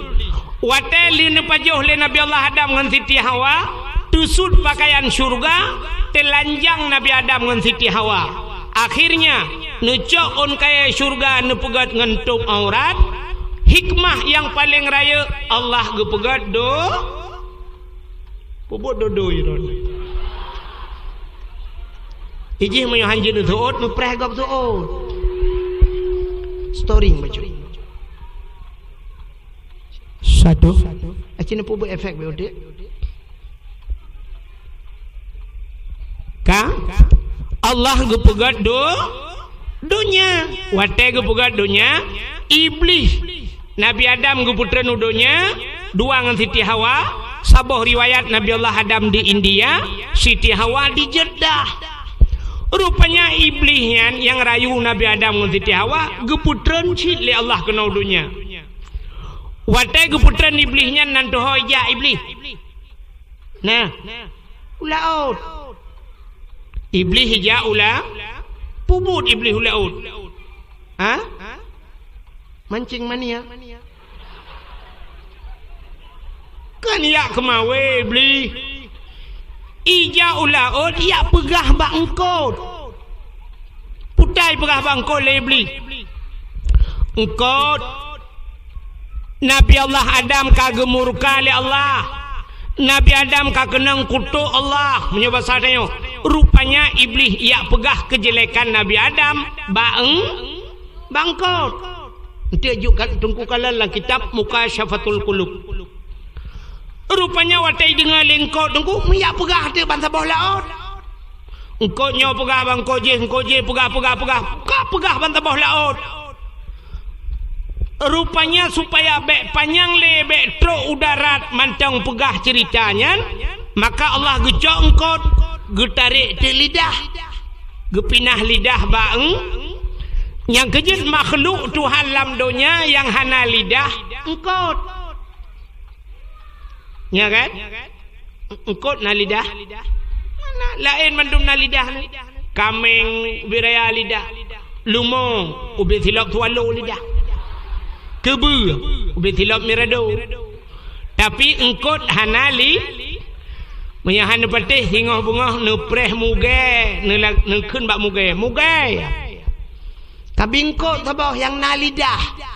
Wateli nepajuh le Nabi Allah Adam dengan Siti Hawa tusud pakaian syurga telanjang Nabi Adam dengan Siti Hawa. Akhirnya necok on kaya syurga nepegat ngentup aurat. Hikmah yang paling raya Allah gepegat pobot dodo iron. Ijih mayo hanjin tuot nu prehgap tuot. Story baca. Satu. Acina pobot efek beode. Allah gepegat dunya. Wate gepegat dunya. Iblis Nabi Adam geputra nudonya dua dengan Siti Hawa. Saboh riwayat Nabi Allah Adam di India, Siti Hawa di Jeddah. Rupanya iblisnya yang rayu Nabi Adam dengan Siti Hawa geputran cit le Allah kena dunia. Watai geputran iblisnya nanti hoja iblis. Nah, ulaut. Iblis hija ula pubut iblis ulaut. Ha? Mancing mania. Kan ya kemawe iblis. Ija ulaut ya pegah bangkot. Putai pegah bangkot le iblis. Engkot Nabi Allah Adam kagak murka le Allah. Nabi Adam kagak kenang kutuk Allah. Menyebab sadanya. Rupanya iblis ia pegah kejelekan Nabi Adam. Bangkot. Dia juga tunggu kalah kitab Mukasyafatul Qulub. Rupanya watai dengar lengkot tunggu. Ia pegah dia bangsa bawah laut. Engkau nyawa pegah bangkot je. Engkau je pegah bangsa bawah laut. Rupanya supaya bek panjang le bek truk udarat mantang pegah ceritanya, maka Allah gecok engkot getarik di lidah gepinah lidah baeng yang kejut makhluk Tuhan lam dunia yang hana lidah engkot ya kan engkot na lidah mana lain mandum na lidah ni kameng biraya lidah lumong ubi silap tualu lidah kebu ubi silap mirado tapi engkot hanali menyahan patih hingga bunga nepreh muge nekun bak muge tapi engkot tabah yang na lidah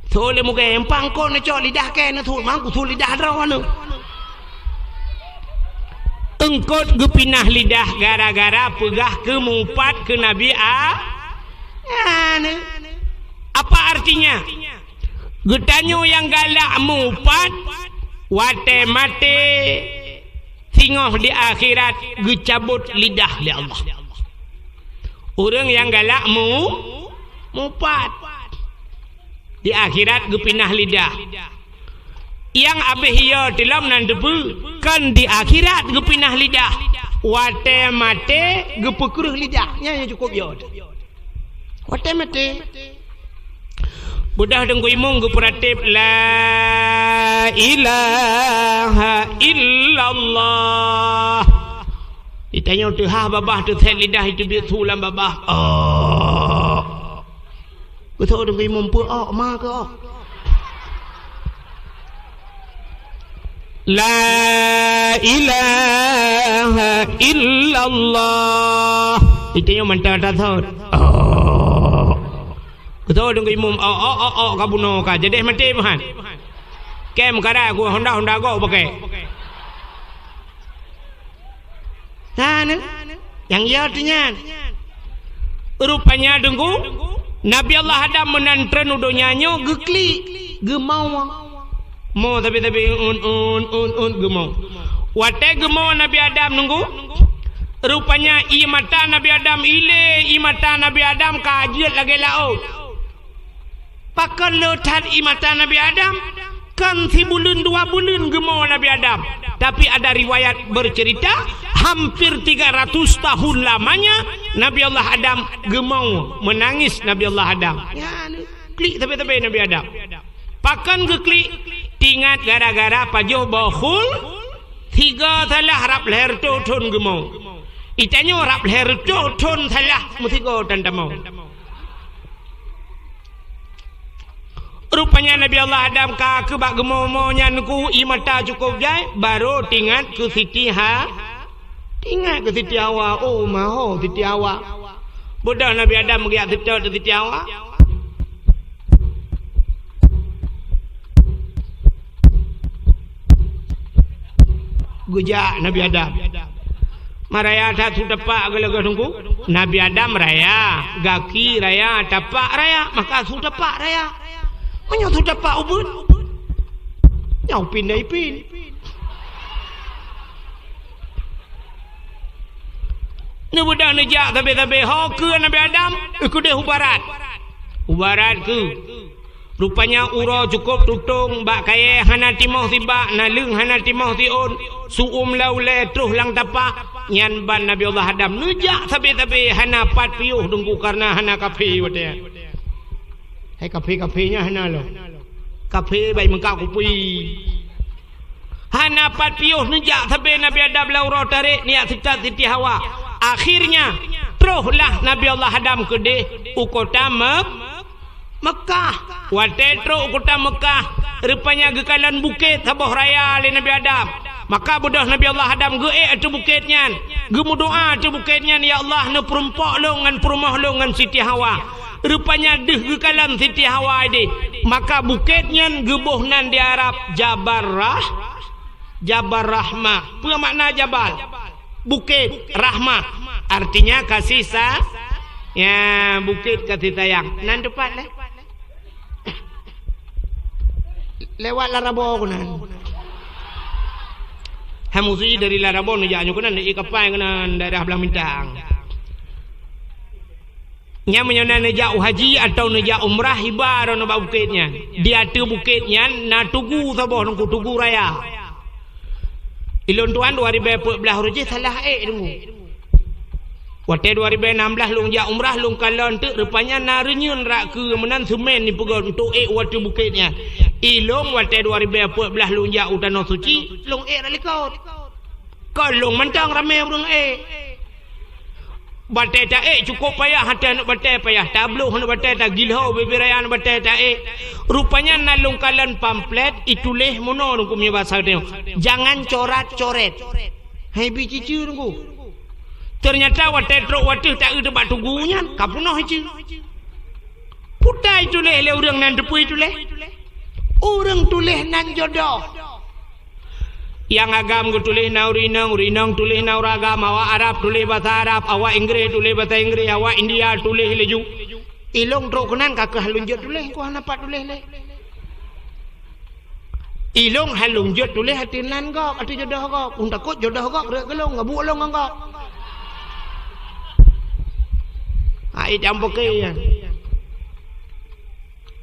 Thole muge empang ko na cho lidah ke na thul mang ku thul lidah raw anu engkot gepinah lidah gara-gara pegah ke mumpat ke Nabi apa artinya getanyo yang galak mumpat wate mate singoh di akhirat gecabut lidah li Allah orang yang galak mumpat di akhirat gepinah lidah yang abihya dalam nan debu kan di akhirat gepinah lidah wate mate gepekuruh lidahnya yang cukup ya wate mate budah dengku imung geperatip la ilaha illallah ditanya tuhah babah tu thet lidah itu dia tulam babah betul dengku imung pu ma ke la ilaha illallah ditanya mantap tak tahu betul dong imam kabuno ka jadi mati mahan kem kara aku Honda go pakai nah yang ya artinya rupanya dengku Nabi Allah Adam menantren udonyanyo gekli gemau mau tapi gemau wate gemau Nabi Adam nunggu rupanya i mata Nabi Adam ile i mata Nabi Adam kajiat lagi laut pakan letat i mata Nabi Adam kan si bulan 2 bulan gemau Nabi Adam tapi ada riwayat bercerita hampir 300 tahun lamanya Nabi Allah Adam gemau menangis Nabi Allah Adam ya klik tapi Nabi Adam pakan ke klik tingat gara-gara pajuh bahul 3 salah rap leher ton gemau itanya rap leher ton salah mutigo dan tamau rupanya Nabi Allah Adam ka ke bak gemomonya nuku imata cukup jai baru tingat ke Siti Hawa oh maho Siti Hawa bodoh Nabi Adam mengiak Siti Hawa gujak Nabi Adam maraya tak tu tapak gelaga tunggu Nabi Adam raya gaki raya tapak raya maka su tapak raya Menyo tu dapat ubun. Nyau pin dai pin. Ni budak nejak tapi ho ke Nabi Adam ikut dia hubarat. Hubarat ke. Rupanya uro cukup tutung bak kaya hana timoh tiba na leung hana timoh tiun suum laule truh lang tapak nyan ban Nabi Allah Adam nujak tapi hana pat piuh dengku karena hana kafe wate. Hai kafe-kafenya hana lo. Kafe bai mengkau kupi. Hana pat piuh nujak tapi Nabi Adam lauro tarik niat Siti Hawa. Akhirnya truhlah Nabi Allah Adam ke de ukota Mekah. Watetro kota Mekah. Rupanya gekalan bukit Haboh Raya oleh Nabi Adam. Maka bodoh Nabi Allah Adam ge atu bukitnya. Ge doa atu bukitnya, ya Allah ne perumpok lo ngan perumah lo ngan Siti Hawa. Rupanya deh gekalan Siti Hawa ini. Maka bukitnya gebohnan di Arab Jabal Rahmah. Apa makna Jabal? Bukit Rahmah. Artinya kasih ya bukit kasih sayang. Nan tepat lah. Lewat Larabo kunan. Hamusi dari Larabo nujanya kunan di kapal kunan daerah belah Mintang. Nya menyana nejak haji atau nejak umrah hibar no bukitnya. Dia tu bukitnya na tugu saboh nungku tugu raya. Ilon tuan 2014 ruji salah dengu. Waktu 2016 lung jak umrah lung kalon tu rupanya narenyun rak ke menan semen ni pegon untuk waktu bukitnya. Ilong waktu 2014 lung jak utano suci lung ralikot. Kalau mentang ramai urang batai tak cukup payah hati nak batai payah tabloh nak batai tak gilho bebiraya nak batai tak rupanya nalung kalon pamflet ituleh mono nungku punya bahasa dia. Jangan coret-coret. Hai biji ciu nungku. Ternyata waktu tak ada tempat tunggunya kapunoh itu putai tuleh le orang nan depui tuleh orang tuleh nan jodoh yang agam ku tuleh rinang tuleh nauragam awak Arab tuleh bahasa Arab awak Inggeris tuleh bahasa Inggeris awak India tuleh leju ilong truk kenan kakah lunjut tuleh ku hanapat tuleh le ilong halunjut tuleh hati nan gok hati jodoh gok takut jodoh gok rek gelong ngabuk long gok. Ai campur ke.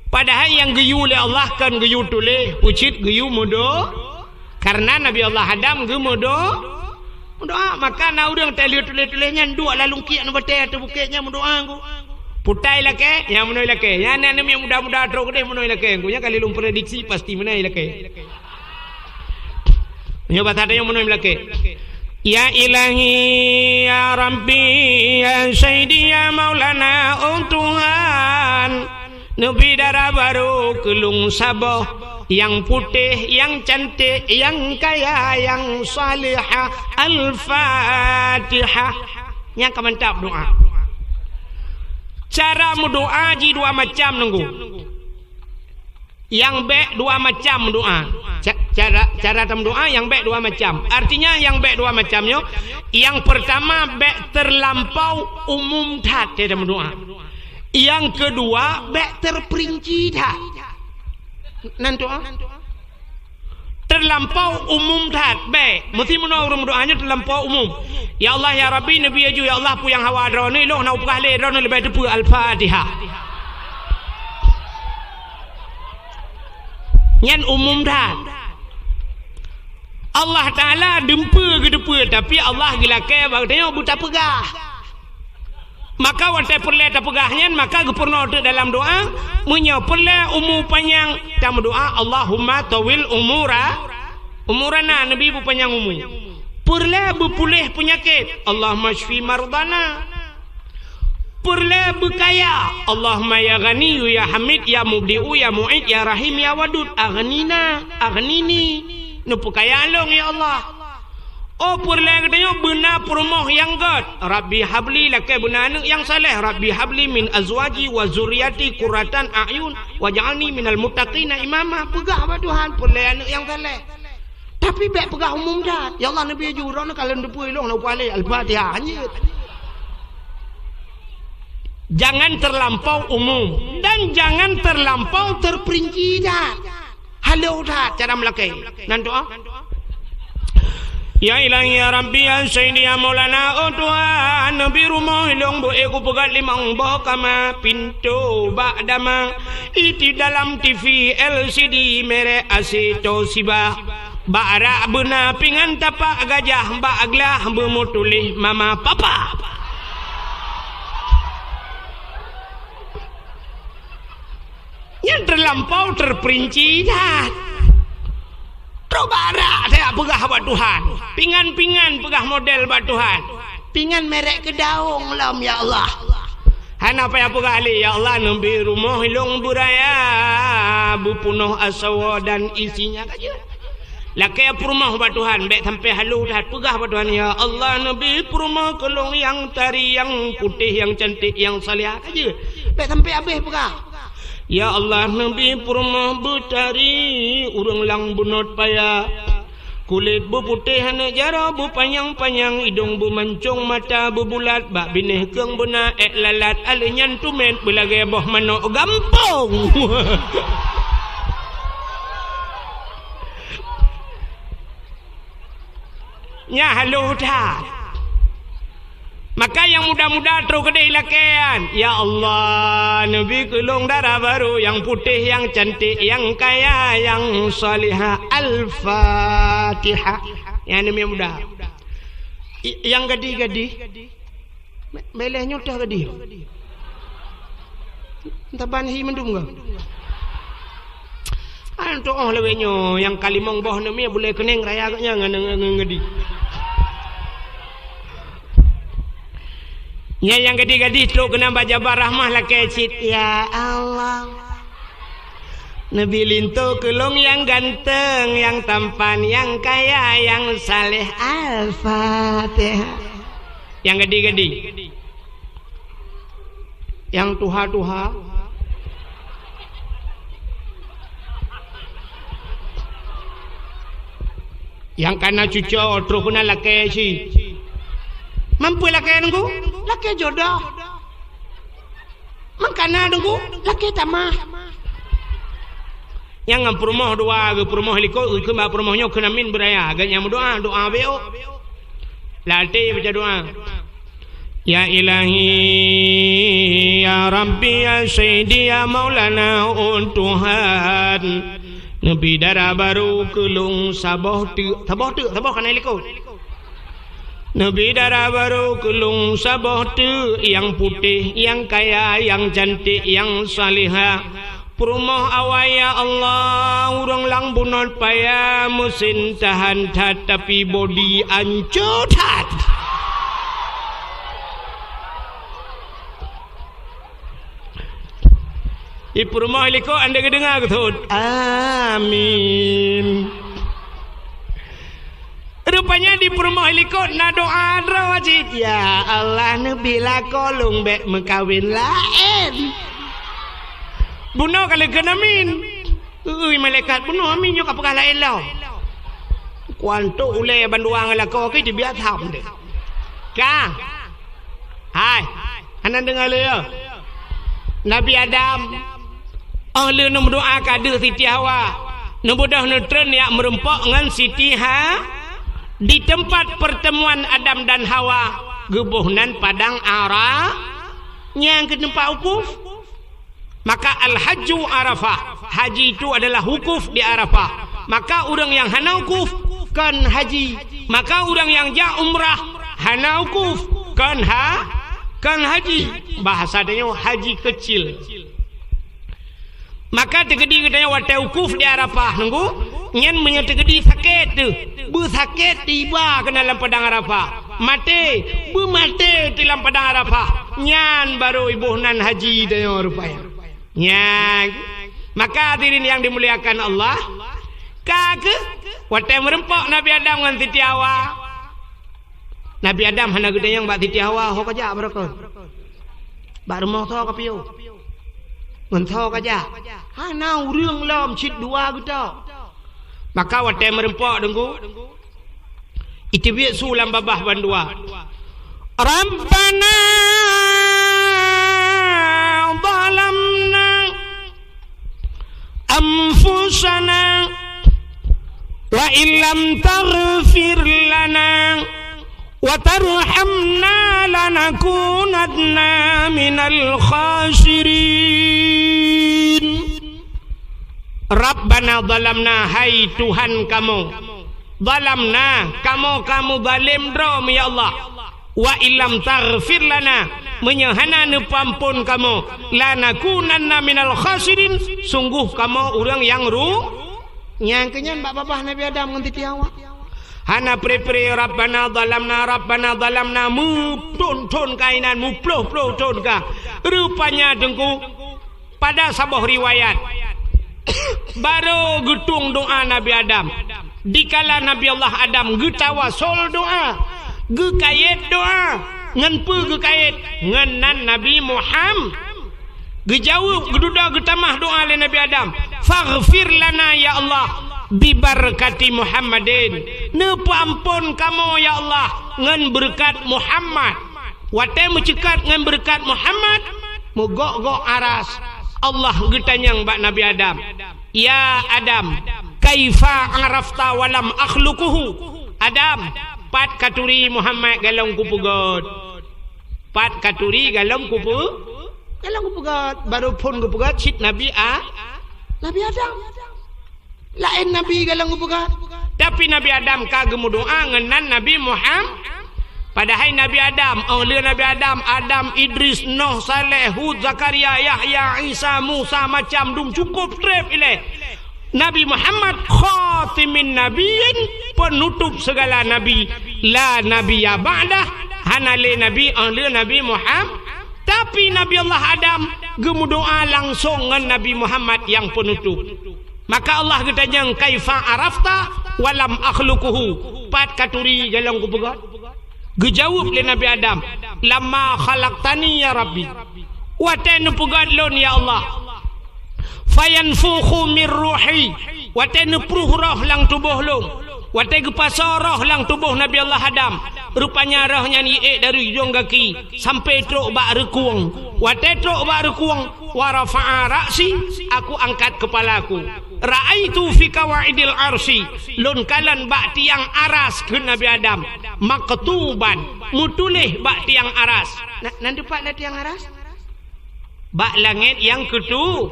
Padahal yang geyu oleh Allah kan geyu tuleh, ucit geyu mudo. Karena Nabi Allah Adam ge mudo. Doa maka na urang tali tuleh-tulehnya nduk lalu kiak na batai tu bukitnya mendoa ku. Putai lake, yang menoi lake. Yang nak yang muda-muda teruk deh menoi lake. Ku nya kali lum prediksi pasti menai lake. Nyoba tadi yang menoi lake. Ya ilahi ya Rabbi ya Sayyidi ya Maulana Tuhan Nabi darah baru kelung saboh yang putih yang cantik yang kaya yang salihah Al-Fatihah yang mantap doa. Cara mendoa ji dua macam nunggu. Yang baik dua macam doa. Cara doa yang baik dua macam. Artinya yang baik dua macamnya. Yang pertama baik terlampau umum tat dalam doa. Yang kedua baik terperinci tat. Nan doa terlampau umum tat baik. Mesti menurut doanya terlampau umum. Ya Allah ya Rabbi Nabi aju ya Allah pu yang hawa drone lo nak upah le drone lebih depu Al-Fatihah. Yang umum dah Allah Ta'ala dempa ke depa tapi Allah gilakai bagusnya buta pegah maka waktu perle tak pegahnya maka gepurno dalam doa punya perle umur panjang dalam doa Allahumma tawil umurana Nabi bu panjang umur perle berpulih penyakit Allahumma shfi mardana perle berkaya Allahumma ya ghani ya hamid ya mubdi'u ya mu'id ya rahim ya wadud aghnini nu perkayaan long ya Allah oh perle katanya benar perumoh yang god Rabbi habli lakai benar anak yang saleh Rabbi habli min azwaji wa zuriyati qurratan a'yun waj'alni minal muttaqina imama pegah apa Tuhan perle anak yang saleh tapi baik pegah umum dah ya Allah Nabi jurang kalau depu long nak upale Al-Fatihah hanya jangan terlampau umum dan jangan terlampau terperinci dah. Halau dah cara melakai. Nan doa. Ya ilahi ya Rabbi ya Sayyidi ya Maulana. Oh Tuhan, Nabi rumah ilong boleh ku pegat limang kama pintu ba'dama iti dalam TV LCD merek asito siba ba'ra bena pingan tapak gajah ba'aglah bermutulih mama papa. Yang terlampau terperinci dah. Robara saya pegah buat Tuhan. Pingan-pingan pegah model buat Tuhan. Pingan merek kedaung lam ya Allah. Hana apa yang pegah ali ya Allah nabi rumah hilung buraya bupunuh asawa dan isinya kaja. Laki rumah buat Tuhan baik sampai halu dah pegah buat Tuhan ya Allah nabi rumah kelong yang tari yang putih yang cantik yang salihah kaja. Baik sampai habis pegah. Ya Allah Nabi purma betari urang lang bunot paya kulit berputih hana jara berpanjang-panjang hidung bermancung mata berbulat bak binih keung bena lalat alenyan tumen belagai boh manok gampong. Nya halo dah. Maka yang muda-muda terus kedai lakian. Ya Allah, Nabi kelong darah baru yang putih, yang cantik, yang kaya, yang salihah. Al-Fatihah. Yang ini muda. Yang gadi-gadi. Melehnya udah gadi. Entah banhi mendung ke? Antuk oh lewenya yang kalimong boh namanya boleh kening raya agaknya ngadi. Ya yang gadis-gadis tu kena baca barahmah lah kecit. Ya Allah Nabi lintu kelong yang ganteng, yang tampan, yang kaya, yang saleh. Al-Fatihah. Yang gadis-gadis, yang tuha-tuha, yang kana cucu terus kena lah kecit. Mampu laki nunggu, laki jodoh. Mangkana nunggu, laki tamah. Yang ngam rumah dua, rumah liko, kembali rumahnya kena min beraya. Agaknya doa beo. Latih baca doa. Ya Ilahi, ya Rabbi, ya Sayyidi, ya Maulana, Tuhan. Nabi darah baru kelung sabah kana liko. Nabi darah baru kelung sabah tu yang putih, yang kaya, yang cantik, yang salihah. Perumah awaya Allah urang lang bunot paya mesin tahan tat tapi body ancur tat. Di perumah liko anda kedengar ketut. Amin. Rupanya di perumah helikot na doa wajib. Ya Allah Nabi lah kolong bek mekawin lain. Bunuh kalau kena min. Malaikat bunuh amin yuk apakah lain lah. Kuantuk ulai banduang lah kau ke dibiar tham deh. Kang. Hai. Anak dengar le ya. Nabi Adam. Ahli nak berdoa kada Siti Hawa. Nak bodoh neutron yang merempak dengan Siti di tempat pertemuan Adam dan Hawa gebuhnan padang Arafah yang ke tempat wukuf. Maka al-hajju Arafah, haji itu adalah wukuf di Arafah. Maka orang yang hana wukuf kan haji, maka orang yang ja umrah hana wukuf kan haji. Bahasa dia haji kecil. Maka tegedi katanya watai wukuf di Arafah nunggu nyen menyetegedi sakit tu bersakit tiba ke dalam padang Arafah mati bermati di dalam padang Arafah nyan baru ibu nan haji dia rupanya nyan. Maka hadirin yang dimuliakan Allah kake watai merempok Nabi Adam dengan Siti Hawa. Nabi Adam hana gede yang bak Siti Hawa hok aja berapa baru mau tahu kapiu mentau kaja hana urang lam cit dua gitu. Maka watai merempok dengku itu biar sulam babah bandua. Rabbana zalamna anfusana wa illam taghfir lana wa tarhamna lanakunanna minal khasirin. Rabbana zalamna, hai Tuhan kamu, zalamna, kamu zalim drom ya Allah. Wa illam taghfir lana, menyahana nepampun kamu, lanakunanna minal khasirin, sungguh kamu orang yang nyangkenyan bapak Nabi Adam nganti tiawa. Hana pre-pre Rabbana zalamna mu ton kainan mu ploh ton ka. Rupanya dengku pada sabah riwayat baru getung doa Nabi Adam. Dikala Nabi Allah Adam getawasol doa, gekayet doa, ngan pu gekayet ngenan Nabi Muhammad. Gejawab geduda getamah doa le Nabi Adam. Faghfir lana ya Allah bibarakati Muhammadin. Nepampun kamu ya Allah ngan berkat Muhammad. Wate mencekat ngan berkat Muhammad mogok aras. Allah getanyang bak Nabi Adam. Ya Adam, kaifa arafta walam akhluquhu? Adam, pat katuri Muhammad galong kupugot. Pat katuri galong kupugot. Baru pun kupugot sit Nabi Adam. Lain Nabi galong kupugot. Tapi Nabi Adam kagem doa ngenan Nabi Muhammad. Padahal Nabi Adam, oleh Nabi Adam, Idris, Nuh, Saleh, Hud, Zakaria, Yahya, Isa, Musa, macam dum cukup trip ile. Nabi Muhammad khatimin nabiyin, penutup segala nabi. La nabiya ba'dah, hanale nabi oleh Nabi Muhammad. Tapi Nabi Allah Adam gemudoa langsung dengan Nabi Muhammad yang penutup. Maka Allah ketanyang kaifa arafta walam akhluquhu. Pat katuri jalan kupegat. Gejawab le Nabi Adam, lama khalaqtani ya Rabbi wa tanu pugadlon ya Allah fayanfukhu min ruhi wa tanu pruh roh lang tubuh long wa tegu pasoroh lang tubuh Nabi Allah Adam. Rupanya rohnya ni dari hujung kaki sampai truk bak rekuang. Wa truk bak rekuang wa rafa'a ra'si, aku angkat kepalaku. Ra'aitu fi kawaidil arsi, lon kalan bak tiang aras ke Nabi Adam. Maktuban, mutulih bak tiang aras. Nanti pak lah tiang aras? Bak langit yang ketujuh.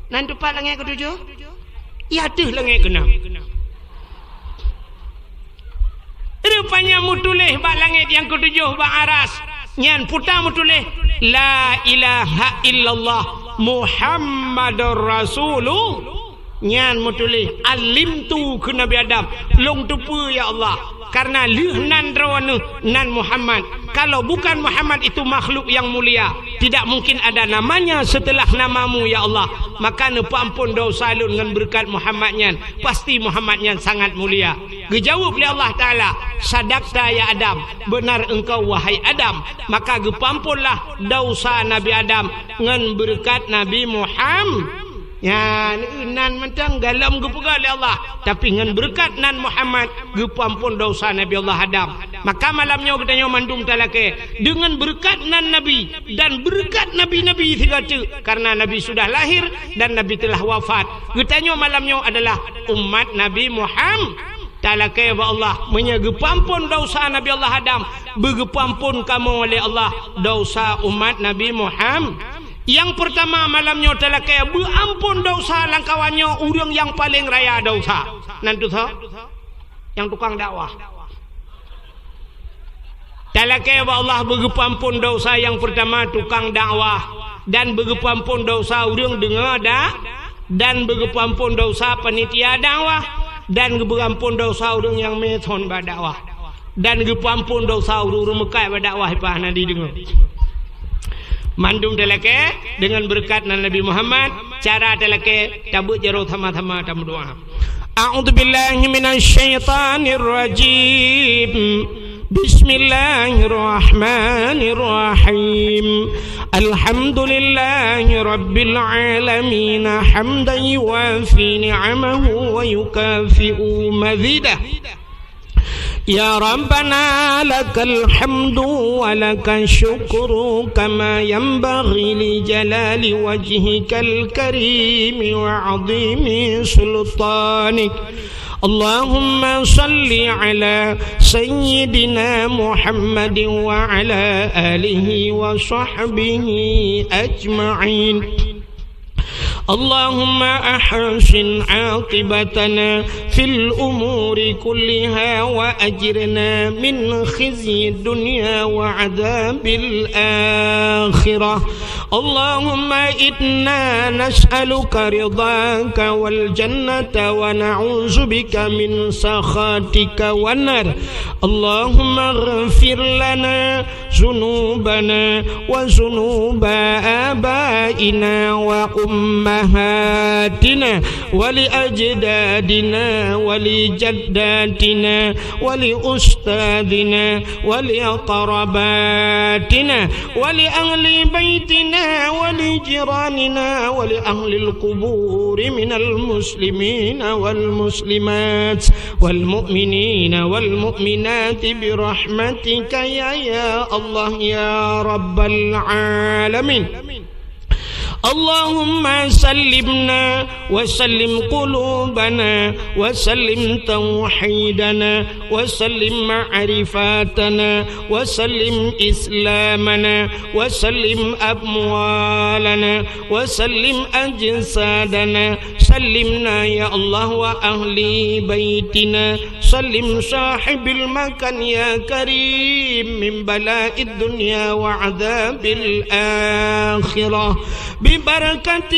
Nanti pak langit ketujuh? Ya tuh langit kena. Rupanya mutulih bak langit yang ketujuh bak aras. Nyan putar mutulih la ilaha illallah Muhammadur Rasulullah. Nyan mutulih alimtu ke Nabi Adam long tupu ya Allah. Karena lihnan rawana nan Muhammad. Kalau bukan Muhammad itu makhluk yang mulia, tidak mungkin ada namanya setelah namamu ya Allah. Maka nepampun dosa lun dengan berkat Muhammadnya, pasti Muhammadnya sangat mulia. Gejawab oleh Allah Ta'ala, sadaqta ya Adam, benar engkau wahai Adam. Maka gepampunlah dosa Nabi Adam dengan berkat Nabi Muhammad. Ya, nan mentang galam gepegal oleh Allah. Tapi dengan berkat nan Muhammad gepampun dosa Nabi Allah Adam. Maka malamnya kita mandum talake dengan berkat nan Nabi dan berkat Nabi-Nabi tiga tu. Karena Nabi sudah lahir dan Nabi telah wafat. Kita malamnya adalah umat Nabi Muhammad. Talake wa Allah menyegepampun dosa Nabi Allah Adam, begepampun kamu oleh Allah dosa umat Nabi Muhammad. Yang pertama malamnya telah kaya berampun dosa langkawannya orang yang paling raya dosa. Nanti tu yang tukang dakwah. Telah kaya Allah begepampun dosa yang pertama tukang dakwah dan begepampun dosa orang dengar dan begepampun dosa panitia dakwah dan begepampun dosa orang yang meton berdakwah dan begepampun dosa orang Mekah berdakwah apa nanti dengar. Mandum telake dengan berkat Nabi Muhammad, cara telake tabut jaro thama-thama tam doa. A'udzubillahi minasyaitonir rajim. Bismillahirrahmanirrahim. Alhamdulillahi rabbil alamin hamdan yuwafi ni'amahu wa yukafi'u mazidah. Ya Rabbana lakal hamdu wa lakal syukru kama yanbaghi li jalali wajhikal karim wa 'azimi sultanik. Allahumma salli ala sayyidina Muhammadin wa ala alihi wa sahbihi ajma'in. اللهم أحسن عاقبتنا في الأمور كلها وأجرنا من خزي الدنيا وعذاب الآخرة. اللهم إنا نسألك رضاك والجنة ونعوذ بك من سخطك والنار. اللهم اغفر لنا ذنوبنا وذنوب آبائنا وأمهاتنا ولأجدادنا ولجداتنا ولأستاذنا ولأقرباتنا ولأهل بيتنا ولجيراننا ولأهل القبور من المسلمين والمسلمات والمؤمنين والمؤمنات برحمتك يا الله يا رب العالمين. اللهم سلمنا وسلم قلوبنا وسلم توحيدنا وسلم معرفاتنا وسلم إسلامنا وسلم أموالنا وسلم أجسادنا. سلمنا يا الله وأهل بيتنا. سلم صاحب المكان يا كريم من بلاء الدنيا وعذاب الآخرة ببركة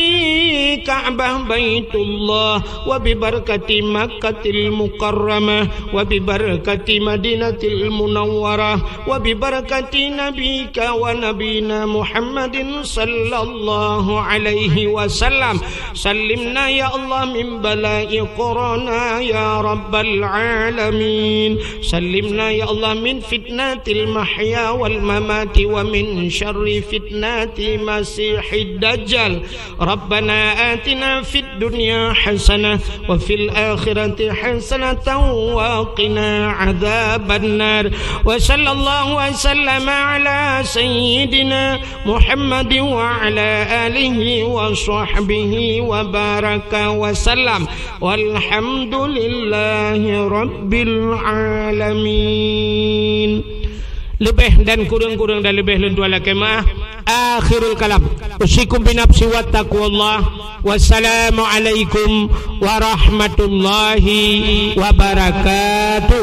كعبة بيت الله وببركة مكة المكرمة وببركة مدينة المنورة وببركة نبيك ونبينا محمد صلى الله عليه وسلم. سلمنا يا الله من بلاء كورونا يا رب العالمين. سلمنا يا الله من فتنة المحيا والممات ومن شر فتنة مسيح الدجال. ربنا آتنا في الدنيا حسنة وفي الآخرة حسنة وقنا عذاب النار. وصلى الله وسلم على سيدنا محمد وعلى آله وصحبه وبارك وسلم والحمد لله رب العالمين. Lebih dan kurang-kurang dan lebih lentu ala kemah. Akhirul kalam. Usikum binafsi wa taqwallah. Wassalamualaikum warahmatullahi wabarakatuh.